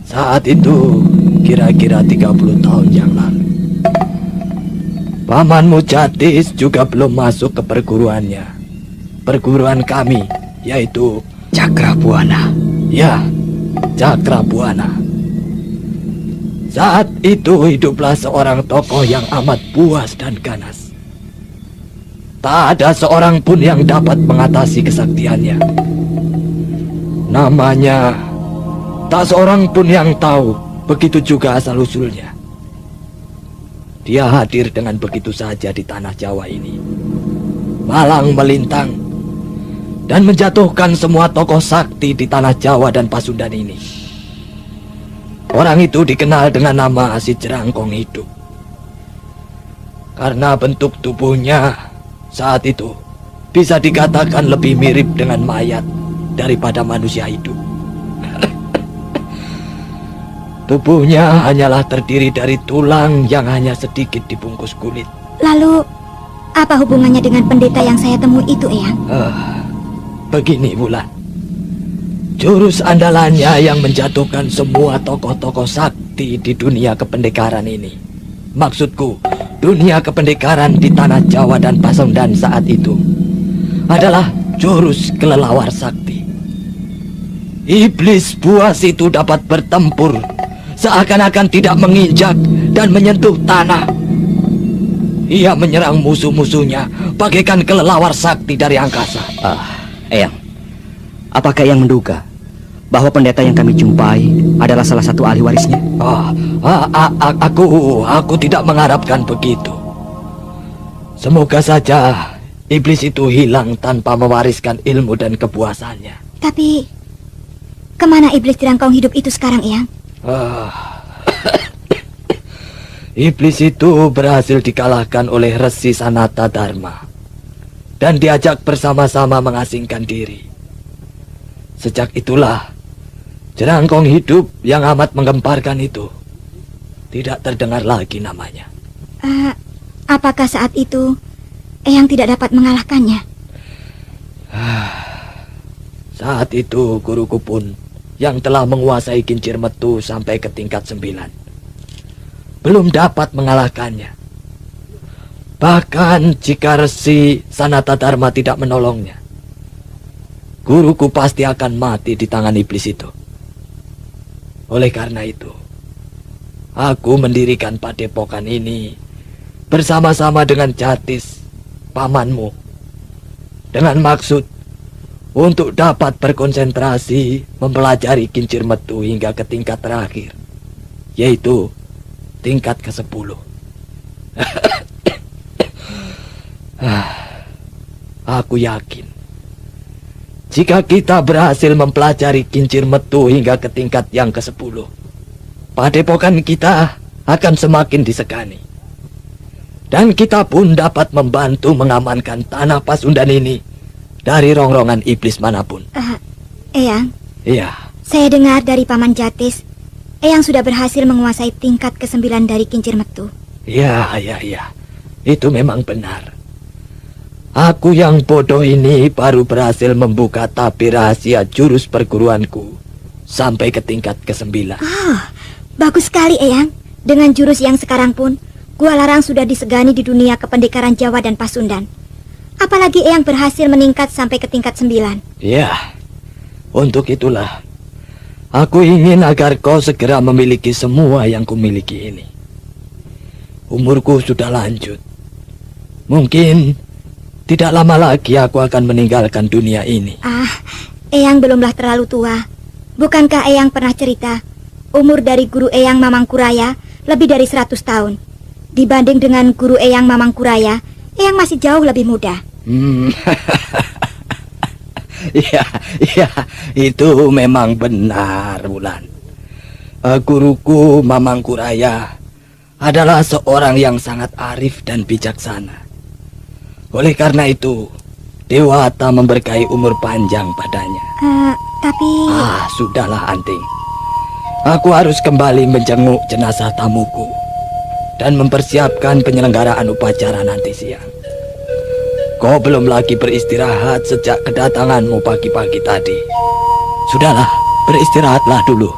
Saat itu kira-kira 30 tahun yang lalu, pamanmu Jatis juga belum masuk ke perguruannya. Perguruan kami, yaitu Cakrabuana. ya, Cakrabuana. Saat itu hiduplah seorang tokoh yang amat puas dan ganas. Tak ada seorang pun yang dapat mengatasi kesaktiannya. Namanya, tak seorang pun yang tahu, begitu juga asal-usulnya. Dia hadir dengan begitu saja di tanah Jawa ini, malang melintang, dan menjatuhkan semua tokoh sakti di tanah Jawa dan Pasundan ini. Orang itu dikenal dengan nama si Jerangkong Hidup. Karena bentuk tubuhnya saat itu bisa dikatakan lebih mirip dengan mayat daripada manusia hidup. Tubuhnya hanyalah terdiri dari tulang yang hanya sedikit dibungkus kulit. Lalu, apa hubungannya dengan pendeta yang saya temui itu, Eyang? Begini, Wulan. Jurus andalannya yang menjatuhkan semua tokoh-tokoh sakti di dunia kependekaran ini. Maksudku, dunia kependekaran di tanah Jawa dan Pasundan saat itu adalah jurus kelelawar sakti. Iblis buas itu dapat bertempur seakan-akan tidak menginjak dan menyentuh tanah. Ia menyerang musuh-musuhnya bagaikan kelelawar sakti dari angkasa. Eyang, apakah Eyang menduga bahwa pendeta yang kami jumpai adalah salah satu ahli warisnya? Aku tidak mengharapkan begitu. Semoga saja iblis itu hilang tanpa mewariskan ilmu dan kepuasannya. Tapi, kemana iblis Jerangkong Hidup itu sekarang, Eyang? Iblis itu berhasil dikalahkan oleh Resi Sanata Dharma dan diajak bersama-sama mengasingkan diri. Sejak itulah Jerangkong Hidup yang amat menggemparkan itu tidak terdengar lagi namanya. Apakah saat itu Eyang tidak dapat mengalahkannya? Saat itu guruku pun yang telah menguasai kincir metu sampai ke tingkat 9 belum dapat mengalahkannya. Bahkan jika Resi Sanata Dharma tidak menolongnya, guruku pasti akan mati di tangan iblis itu. Oleh karena itu, aku mendirikan padepokan ini bersama-sama dengan Jatis, pamanmu, dengan maksud untuk dapat berkonsentrasi mempelajari kincir metu hingga ke tingkat terakhir, yaitu tingkat ke-10. Aku yakin jika kita berhasil mempelajari kincir metu hingga ke tingkat yang ke-10, padepokan kita akan semakin disegani. Dan kita pun dapat membantu mengamankan tanah Pasundan ini dari rongrongan iblis manapun. Eyang? Iya. Saya dengar dari Paman Jatis, Eyang sudah berhasil menguasai tingkat ke-9 dari kincir metu. Ya. Itu memang benar. Aku yang bodoh ini baru berhasil membuka tabir rahasia jurus perguruanku sampai ke tingkat ke-9. Bagus sekali, Eyang. Dengan jurus yang sekarang pun, Gua Larang sudah disegani di dunia kependekaran Jawa dan Pasundan. Apalagi Eyang berhasil meningkat sampai ke tingkat 9. Ya, untuk itulah aku ingin agar kau segera memiliki semua yang kumiliki ini. Umurku sudah lanjut. Mungkin tidak lama lagi aku akan meninggalkan dunia ini. Eyang belumlah terlalu tua. Bukankah Eyang pernah cerita umur dari guru Eyang Mamangkuraya lebih dari 100 tahun? Dibanding dengan guru Eyang Mamangkuraya, Eyang masih jauh lebih muda. Iya, itu memang benar, Wulan. Guruku Mamangkuraya adalah seorang yang sangat arif dan bijaksana. Oleh karena itu, Dewata memberkahi umur panjang padanya. Tapi... Sudahlah, Anting. Aku harus kembali menjenguk jenazah tamuku dan mempersiapkan penyelenggaraan upacara nanti siang. Kau belum lagi beristirahat sejak kedatanganmu pagi-pagi tadi. Sudahlah, beristirahatlah dulu.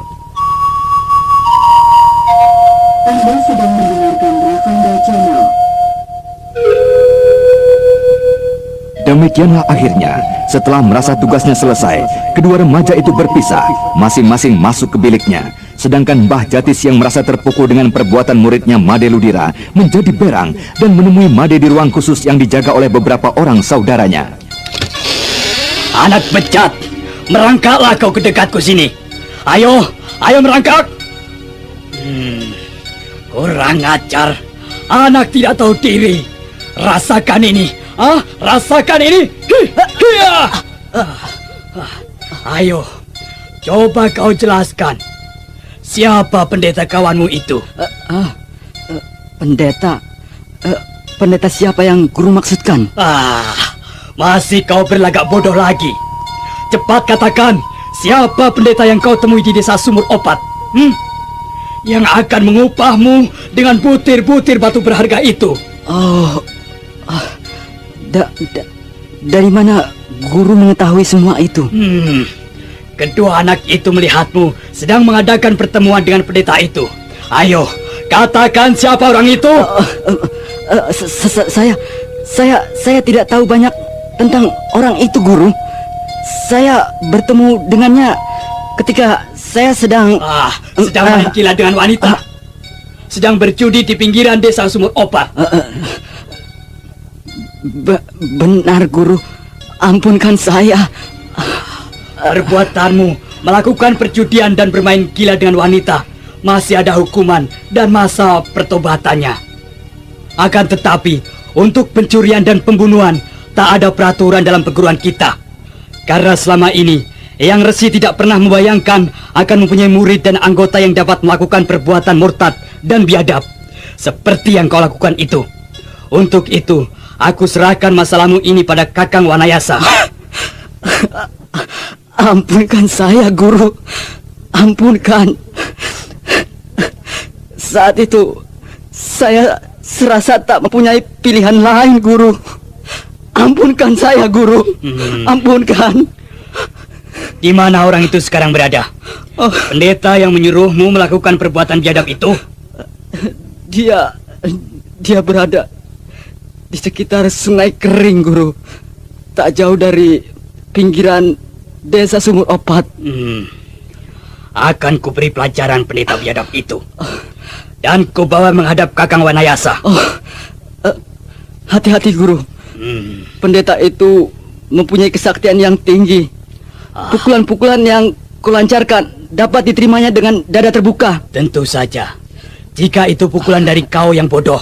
Anda sedang mendengarkan Ravanda Channel. Demikianlah akhirnya, setelah merasa tugasnya selesai, kedua remaja itu berpisah, masing-masing masuk ke biliknya. Sedangkan Mbah Jatis yang merasa terpukul dengan perbuatan muridnya Made Ludira menjadi berang dan menemui Made di ruang khusus yang dijaga oleh beberapa orang saudaranya. Anak bejat, merangkaklah kau ke dekatku sini. Ayo merangkak. Kurang ajar, anak tidak tahu diri. Rasakan ini, rasakan ini. Ayo, coba kau jelaskan. Siapa pendeta kawanmu itu? Pendeta? Pendeta siapa yang guru maksudkan? Masih kau berlagak bodoh lagi. Cepat katakan, siapa pendeta yang kau temui di desa Sumur Opat? Yang akan mengupahmu dengan butir-butir batu berharga itu. Dari mana guru mengetahui semua itu? Kedua anak itu melihatmu sedang mengadakan pertemuan dengan pendeta itu. Ayo, katakan siapa orang itu. Saya tidak tahu banyak tentang orang itu, guru. Saya bertemu dengannya ketika saya sedang main gila dengan wanita. Sedang berjudi di pinggiran desa Sumur Opat. Benar, guru. Ampunkan saya. Perbuatanmu melakukan perjudian dan bermain gila dengan wanita masih ada hukuman dan masa pertobatannya. Akan tetapi, untuk pencurian dan pembunuhan tak ada peraturan dalam perguruan kita. Karena selama ini, Eyang Resi tidak pernah membayangkan akan mempunyai murid dan anggota yang dapat melakukan perbuatan murtad dan biadab seperti yang kau lakukan itu. Untuk itu, aku serahkan masalahmu ini pada Kakang Wanayasa. Ampunkan saya, guru. Ampunkan. Saat itu, saya serasa tak mempunyai pilihan lain, guru. Ampunkan saya, guru. Ampunkan. Di mana orang itu sekarang berada? Pendeta yang menyuruhmu melakukan perbuatan biadab itu? Dia berada di sekitar Sungai Kering, guru. Tak jauh dari pinggiran desa Sumur Opat. Akan kuberi pelajaran pendeta biadab itu. Dan kubawa menghadap Kakang Wanayasa. Hati-hati, guru. Pendeta itu mempunyai kesaktian yang tinggi. Pukulan-pukulan yang kulancarkan dapat diterimanya dengan dada terbuka. Tentu saja. Jika itu pukulan dari kau yang bodoh,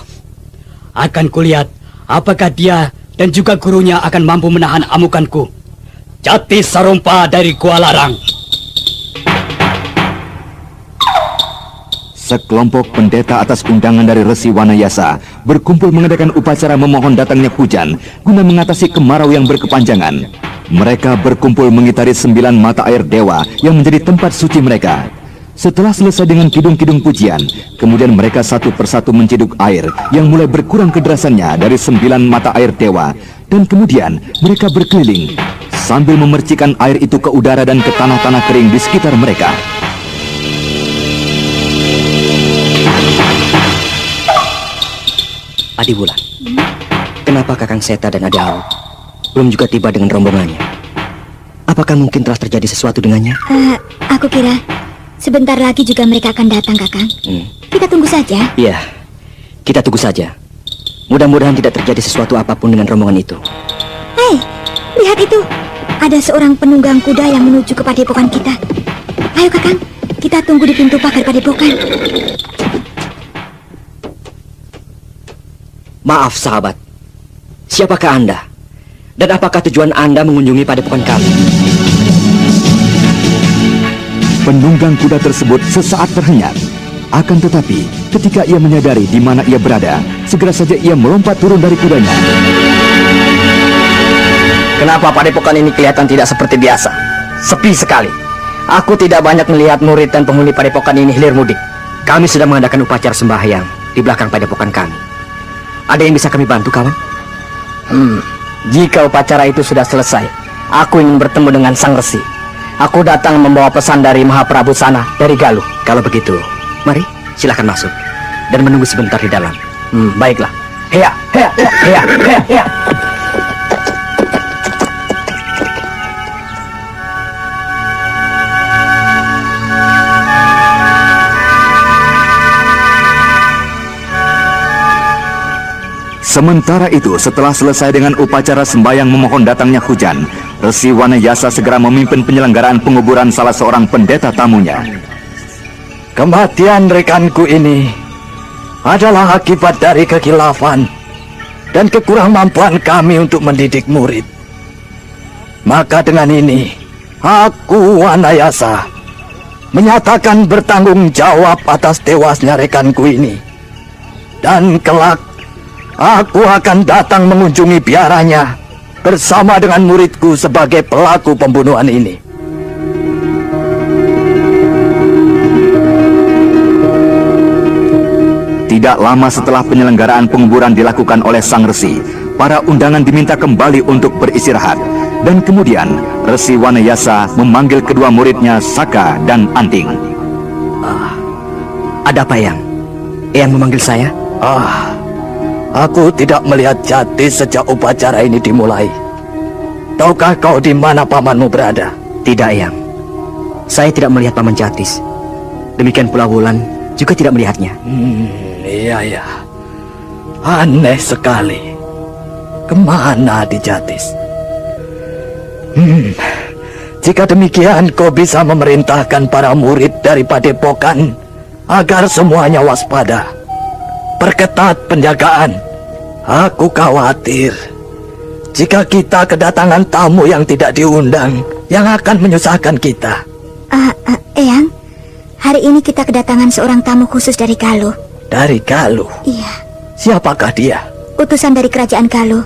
akan kulihat apakah dia dan juga gurunya akan mampu menahan amukanku. Jatis Sarompa dari Gua Larang. Sekelompok pendeta atas undangan dari Resi Wanayasa berkumpul mengadakan upacara memohon datangnya hujan guna mengatasi kemarau yang berkepanjangan. Mereka berkumpul mengitari 9 mata air dewa yang menjadi tempat suci mereka. Setelah selesai dengan kidung-kidung pujian, kemudian mereka satu persatu menciduk air yang mulai berkurang kederasannya dari 9 mata air dewa, dan kemudian mereka berkeliling sambil memercikan air itu ke udara dan ke tanah-tanah kering di sekitar mereka. Adi Wulan, kenapa Kakang Seta dan Adi Awu belum juga tiba dengan rombongannya? Apakah mungkin telah terjadi sesuatu dengannya? Aku kira sebentar lagi juga mereka akan datang, Kakang. Kita tunggu saja. Iya, kita tunggu saja. Mudah-mudahan tidak terjadi sesuatu apapun dengan rombongan itu. Hei, lihat itu. Ada seorang penunggang kuda yang menuju ke padepokan kita. Ayo, Kakang, kita tunggu di pintu pagar padepokan. Maaf, sahabat. Siapakah Anda? Dan apakah tujuan Anda mengunjungi padepokan kami? Penunggang kuda tersebut sesaat terhenyak. Akan tetapi, ketika ia menyadari di mana ia berada, segera saja ia melompat turun dari kudanya. Kenapa padepokan ini kelihatan tidak seperti biasa? Sepi sekali. Aku tidak banyak melihat murid dan penghuni padepokan ini hilir mudik. Kami sedang mengadakan upacara sembahyang di belakang padepokan kami. Ada yang bisa kami bantu, kawan? Jika upacara itu sudah selesai, aku ingin bertemu dengan Sang Resi. Aku datang membawa pesan dari Mahaprabu sana, dari Galuh. Kalau begitu, mari silakan masuk dan menunggu sebentar di dalam. Baiklah. Hea, hea, hea, hea, hea. Sementara itu, setelah selesai dengan upacara sembahyang memohon datangnya hujan, Resi Wanayasa segera memimpin penyelenggaraan penguburan salah seorang pendeta tamunya. Kematian rekanku ini adalah akibat dari kekhilafan dan kekurangmampuan kami untuk mendidik murid. Maka dengan ini, aku Wanayasa menyatakan bertanggung jawab atas tewasnya rekanku ini. Dan kelak, aku akan datang mengunjungi biaranya bersama dengan muridku sebagai pelaku pembunuhan ini. Tidak lama setelah penyelenggaraan penguburan dilakukan oleh Sang Resi, para undangan diminta kembali untuk beristirahat. Dan kemudian, Resi Wanayasa memanggil kedua muridnya Saka dan Anting. Ada apa, Eyang? Eyang memanggil saya? Aku tidak melihat Jatis sejak upacara ini dimulai. Tahukah kau di mana pamanmu berada? Tidak, Eyang. Saya tidak melihat Paman Jatis. Demikian pula Wulan juga tidak melihatnya. Iya. Aneh sekali. Kemana di Jatis? Jika demikian, kau bisa memerintahkan para murid dari padepokan agar semuanya waspada. Perketat penjagaan. Aku khawatir jika kita kedatangan tamu yang tidak diundang yang akan menyusahkan kita. Eyang, hari ini kita kedatangan seorang tamu khusus dari Galuh. Dari Galuh? Iya. Siapakah dia? Utusan dari kerajaan Galuh,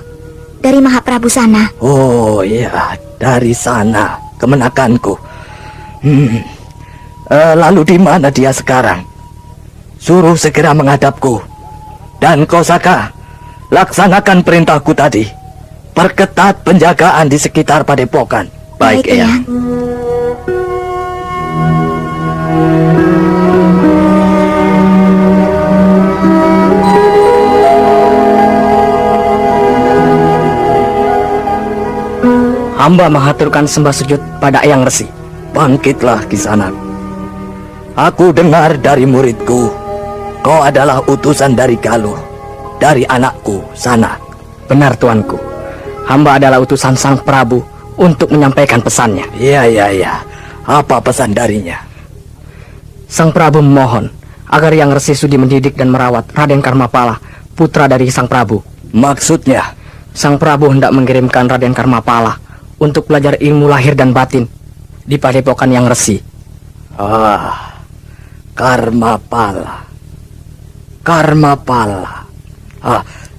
dari Mahaprabu sana. Oh iya, dari sana, kemenakanku. Lalu di mana dia sekarang? Suruh segera menghadapku. Dan kau Saka, laksanakan perintahku tadi. Perketat penjagaan di sekitar padepokan. Baik, Eyang. Hamba mengaturkan sembah sujud pada Eyang Resi. Bangkitlah Kisanak. Aku dengar dari muridku, kau adalah utusan dari Galuh, dari anakku, Sanak. Benar, tuanku. Hamba adalah utusan Sang Prabu untuk menyampaikan pesannya. Iya. Apa pesan darinya? Sang Prabu memohon agar Yang Resi sudi mendidik dan merawat Raden Karmapala, putra dari Sang Prabu. Maksudnya? Sang Prabu hendak mengirimkan Raden Karmapala untuk belajar ilmu lahir dan batin di padepokan Yang Resi. Karmapala.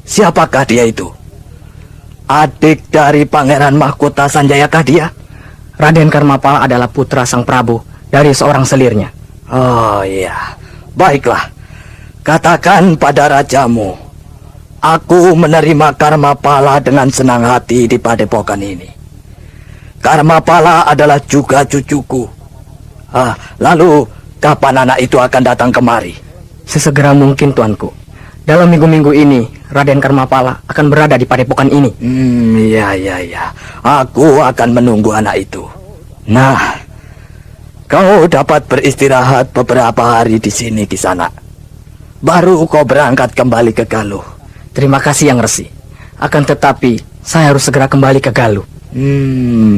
Siapakah dia itu? Adik dari Pangeran Mahkota Sanjayakah dia? Raden Karmapala adalah putra Sang Prabu dari seorang selirnya. Oh iya, baiklah. Katakan pada rajamu, aku menerima Karmapala dengan senang hati di padepokan ini. Karmapala adalah juga cucuku. Lalu kapan anak itu akan datang kemari? Sesegera mungkin, tuanku. Dalam minggu-minggu ini, Raden Karmapala akan berada di padepokan ini. Iya. Aku akan menunggu anak itu. Nah, kau dapat beristirahat beberapa hari di sini, Kisanak. Baru kau berangkat kembali ke Galuh. Terima kasih, Yang Resi. Akan tetapi, saya harus segera kembali ke Galuh.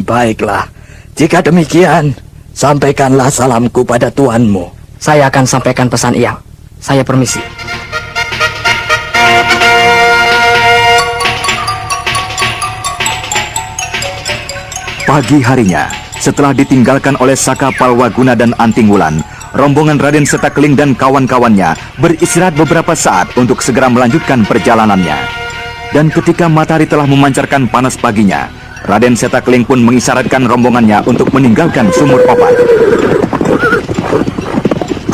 Baiklah. Jika demikian, sampaikanlah salamku pada tuanmu. Saya akan sampaikan pesan Eyang. Saya permisi. Pagi harinya, setelah ditinggalkan oleh Saka Palwaguna dan Anting Wulan, rombongan Raden Setakling dan kawan-kawannya beristirahat beberapa saat untuk segera melanjutkan perjalanannya. Dan ketika matahari telah memancarkan panas paginya, Raden Setakling pun mengisyaratkan rombongannya untuk meninggalkan sumur obat.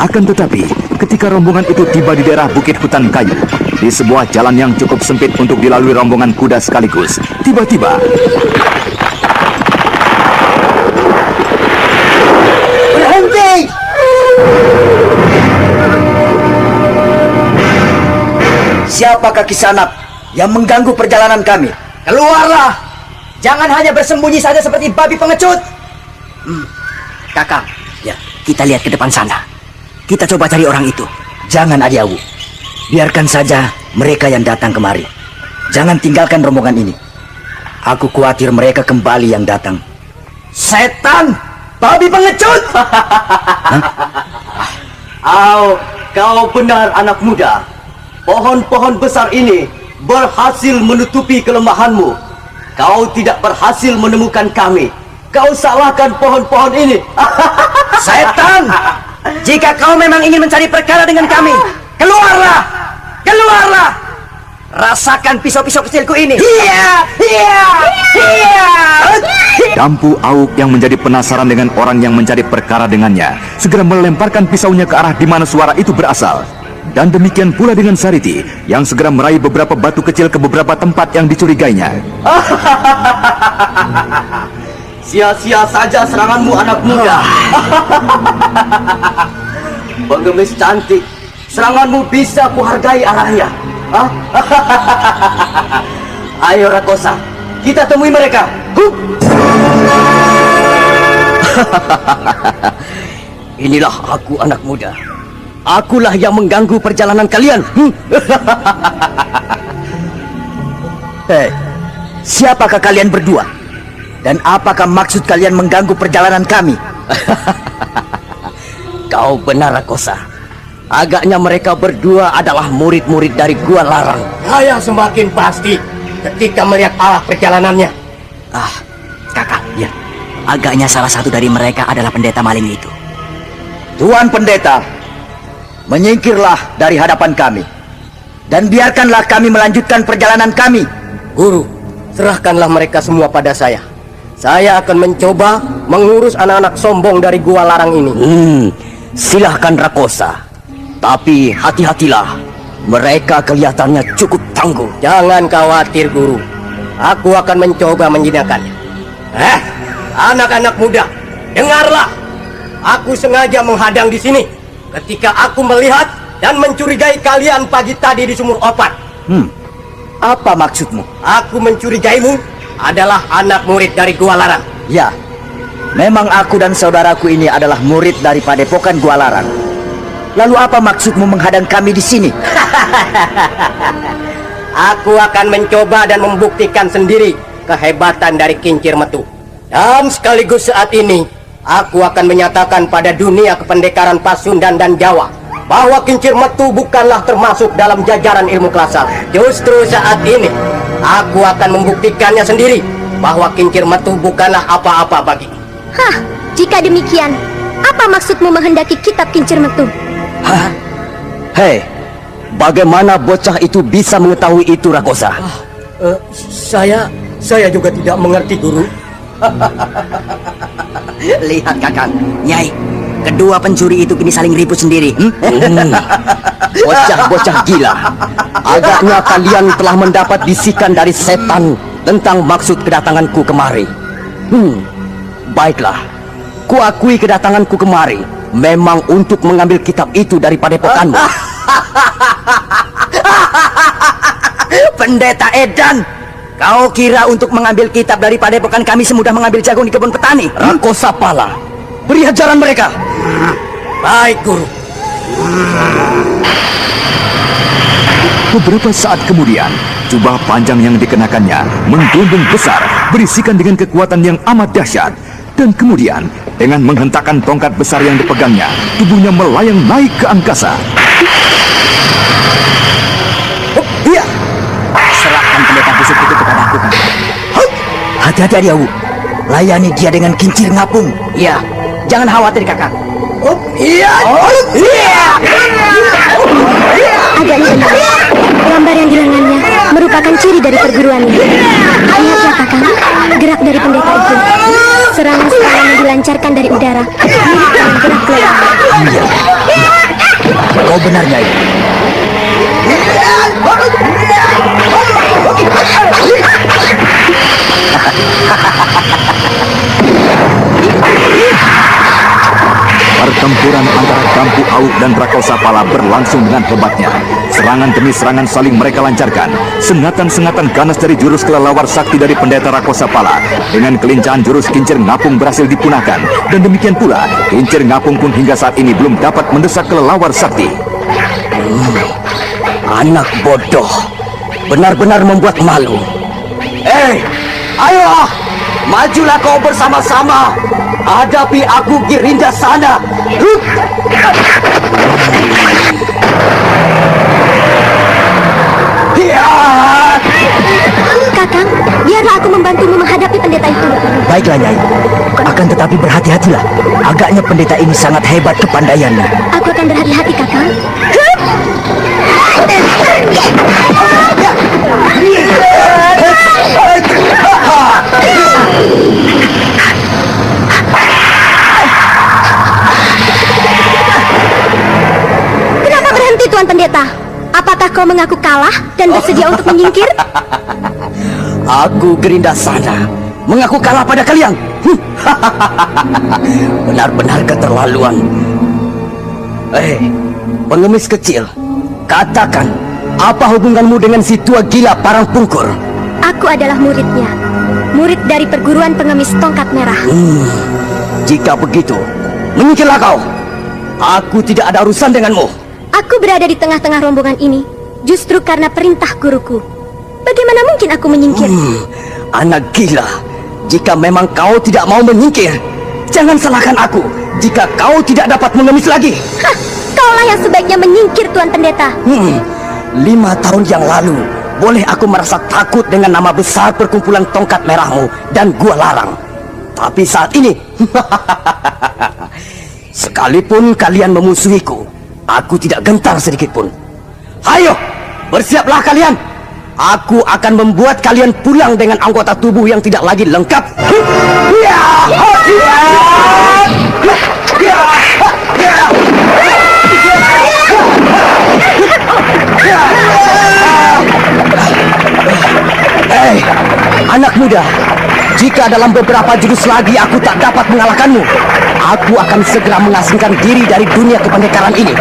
Akan tetapi, ketika rombongan itu tiba di daerah Bukit Hutan Kayu, di sebuah jalan yang cukup sempit untuk dilalui rombongan kuda sekaligus, tiba-tiba Berhenti! Siapakah Kisanak yang mengganggu perjalanan kami? Keluarlah! Jangan hanya bersembunyi saja seperti babi pengecut! Kakak, ya, kita lihat ke depan sana. Kita coba cari orang itu. Jangan, Adiawu. Biarkan saja mereka yang datang kemari. Jangan tinggalkan rombongan ini. Aku khawatir mereka kembali yang datang. Setan! Babi pengecut! Kau benar, anak muda. Pohon-pohon besar ini berhasil menutupi kelemahanmu. Kau tidak berhasil menemukan kami. Kau salahkan pohon-pohon ini. Setan! Jika kau memang ingin mencari perkara dengan kami, keluarlah! Keluarlah! Rasakan pisau-pisau kecilku ini. Iya! Dampu Auk yang menjadi penasaran dengan orang yang mencari perkara dengannya, segera melemparkan pisaunya ke arah di mana suara itu berasal. Dan demikian pula dengan Sariti, yang segera meraih beberapa batu kecil ke beberapa tempat yang dicurigainya. Sia-sia saja seranganmu, anak muda. Pengemis cantik, seranganmu bisa kuhargai arahnya. Ayo Rakosa, kita temui mereka. Inilah aku, anak muda. Akulah yang mengganggu perjalanan kalian. Hei, siapakah kalian berdua? Dan apakah maksud kalian mengganggu perjalanan kami? Kau benar, Rakosa. Agaknya mereka berdua adalah murid-murid dari Gua Larang. Saya semakin pasti ketika melihat arah perjalanannya. Kakak, ya. Agaknya salah satu dari mereka adalah pendeta maling itu. Tuan pendeta, menyingkirlah dari hadapan kami. Dan biarkanlah kami melanjutkan perjalanan kami. Guru, serahkanlah mereka semua pada saya. Saya akan mencoba mengurus anak-anak sombong dari Gua Larang ini. Silahkan Rakosa. Tapi hati-hatilah. Mereka kelihatannya cukup tangguh. Jangan khawatir, Guru. Aku akan mencoba menjinakkannya. Anak-anak muda, dengarlah. Aku sengaja menghadang di sini ketika aku melihat dan mencurigai kalian pagi tadi di sumur opat. Apa maksudmu? Aku mencurigaimu adalah anak murid dari Gua Larang. Ya, memang aku dan saudaraku ini adalah murid dari padepokan Gua Larang. Lalu apa maksudmu menghadang kami di sini? Aku akan mencoba dan membuktikan sendiri kehebatan dari Kincir Metu. Dan sekaligus saat ini, aku akan menyatakan pada dunia kependekaran Pasundan dan Jawa bahwa Kincir Metu bukanlah termasuk dalam jajaran ilmu klasal. Justru saat ini, aku akan membuktikannya sendiri bahwa Kincir Metu bukanlah apa-apa bagiku. Jika demikian, apa maksudmu menghendaki kitab Kincir Metu? Hei, bagaimana bocah itu bisa mengetahui itu, Rakosa? Saya juga tidak mengerti, Guru. Lihat, Kakang, Nyai, kedua pencuri itu kini saling ribut sendiri. Bocah-bocah gila. Agaknya kalian telah mendapat bisikan dari setan tentang maksud kedatanganku kemari. Baiklah, kuakui kedatanganku kemari memang untuk mengambil kitab itu dari padepokanmu. Pendeta Edan, kau kira untuk mengambil kitab dari padepokan kami semudah mengambil jagung di kebun petani? Rakosapala, beri ajaran mereka. Baik, Guru. Beberapa saat kemudian, jubah panjang yang dikenakannya menggelembung besar, berisikan dengan kekuatan yang amat dahsyat. Dan kemudian, dengan menghentakkan tongkat besar yang dipegangnya, tubuhnya melayang naik ke angkasa. Iya. Serahkan pendeta busuk itu kepada aku. Hati-hati, Aryawu. Layani dia dengan kincir ngapung. Iya. Jangan khawatir, Kakak. Iya. Agaknya benar. Gambar yang di lengannya merupakan ciri dari perguruannya. Lihatlah, Kakang. Gerak dari pendeta itu. Serangan-serangan yang dilancarkan dari udara. Mirip dengan gerak kelelawar. Iya. Kau benar, Nyai. Pertempuran antara Dampu Awuk dan Rakosapala berlangsung dengan hebatnya. Serangan demi serangan saling mereka lancarkan. Sengatan-sengatan ganas dari jurus kelelawar sakti dari pendeta Rakosapala dengan kelincahan jurus kincir ngapung berhasil dipunahkan. Dan demikian pula, kincir ngapung pun hingga saat ini belum dapat mendesak kelelawar sakti. Anak bodoh, benar-benar membuat malu. Ayo, majulah kau bersama-sama. Hadapi aku Girinda sana. Kakang, biarlah aku membantumu menghadapi pendeta itu. Baiklah, Nyai. Akan tetapi berhati-hatilah. Agaknya pendeta ini sangat hebat kepandaiannya. Aku akan berhati-hati, Kakang. Kenapa berhenti, Tuan Pendeta? Apakah kau mengaku kalah dan bersedia untuk menyingkir? Aku Girinda sana mengaku kalah pada kalian. Benar-benar keterlaluan. Pengemis kecil, katakan, apa hubunganmu dengan si tua gila Parang Pungkur? Aku adalah muridnya. Murid dari perguruan pengemis tongkat merah. Jika begitu, menyingkirlah kau. Aku tidak ada urusan denganmu. Aku berada di tengah-tengah rombongan ini justru karena perintah guruku. Bagaimana mungkin aku menyingkir? Anak gila, jika memang kau tidak mau menyingkir, jangan salahkan aku jika kau tidak dapat mengemis lagi. Hah, kaulah yang sebaiknya menyingkir, Tuan Pendeta. 5 tahun yang lalu, boleh aku merasa takut dengan nama besar perkumpulan tongkat merahmu dan gua larang. Tapi saat ini, sekalipun kalian memusuhiku, aku tidak gentar sedikit pun. Ayo, bersiaplah kalian. Aku akan membuat kalian pulang dengan anggota tubuh yang tidak lagi lengkap. Anak muda, jika dalam beberapa jurus lagi aku tak dapat mengalahkanmu, aku akan segera mengasingkan diri dari dunia kependekaran ini.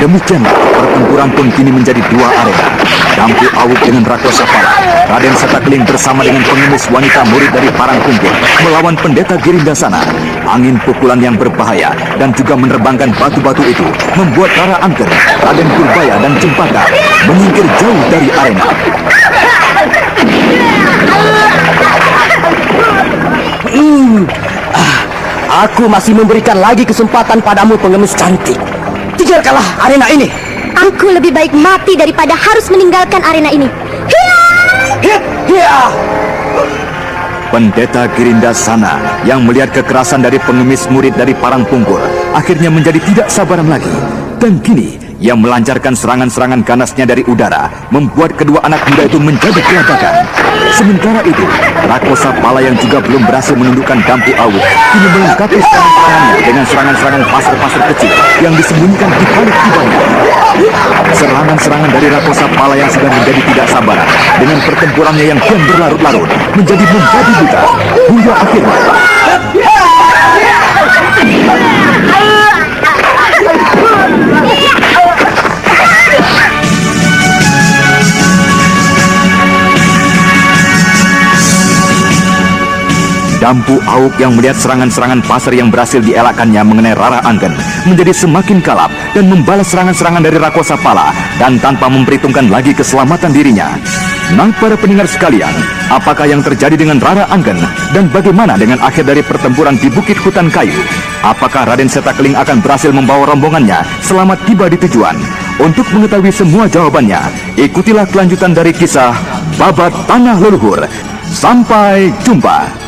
Demikianlah pertempuran pun kini menjadi 2 arena. Dampu Awuk dengan Rakosapala, Raden Setakling bersama dengan pengemis wanita murid dari Parang Pungkur melawan pendeta Girinda sana. Angin pukulan yang berbahaya dan juga menerbangkan batu-batu itu membuat Rara Angker, Raden Purbaya dan Cempaka menyingkir jauh dari arena. Aku masih memberikan lagi kesempatan padamu, pengemis cantik. Tinggalkanlah arena ini. Aku lebih baik mati daripada harus meninggalkan arena ini. Pendeta Girinda sana yang melihat kekerasan dari pengemis murid dari Parang Pungkur akhirnya menjadi tidak sabaran lagi. Dan kini ia melancarkan serangan-serangan ganasnya dari udara, membuat kedua anak muda itu menjadi kelabakan. Sementara itu, Rakosapala yang juga belum berhasil menundukkan Dampu Awuk kini melengkapi serangan-serangannya dengan serangan-serangan pasar-pasar kecil yang disembunyikan di balik tubuhnya. Serangan-serangan dari Rakosapala yang sudah menjadi tidak sabaran dengan pertempurannya yang kian berlarut-larut menjadi membabi buta hingga akhirnya Dampu Auk yang melihat serangan-serangan pasar yang berhasil dielakkannya mengenai Rara Anggen menjadi semakin kalap dan membalas serangan-serangan dari Rakosa Pala dan tanpa memperhitungkan lagi keselamatan dirinya. Nah, para pendengar sekalian, apakah yang terjadi dengan Rara Anggen dan bagaimana dengan akhir dari pertempuran di Bukit Hutan Kayu? Apakah Raden Setakeling akan berhasil membawa rombongannya selamat tiba di tujuan? Untuk mengetahui semua jawabannya, ikutilah kelanjutan dari kisah Babat Tanah Leluhur. Sampai jumpa.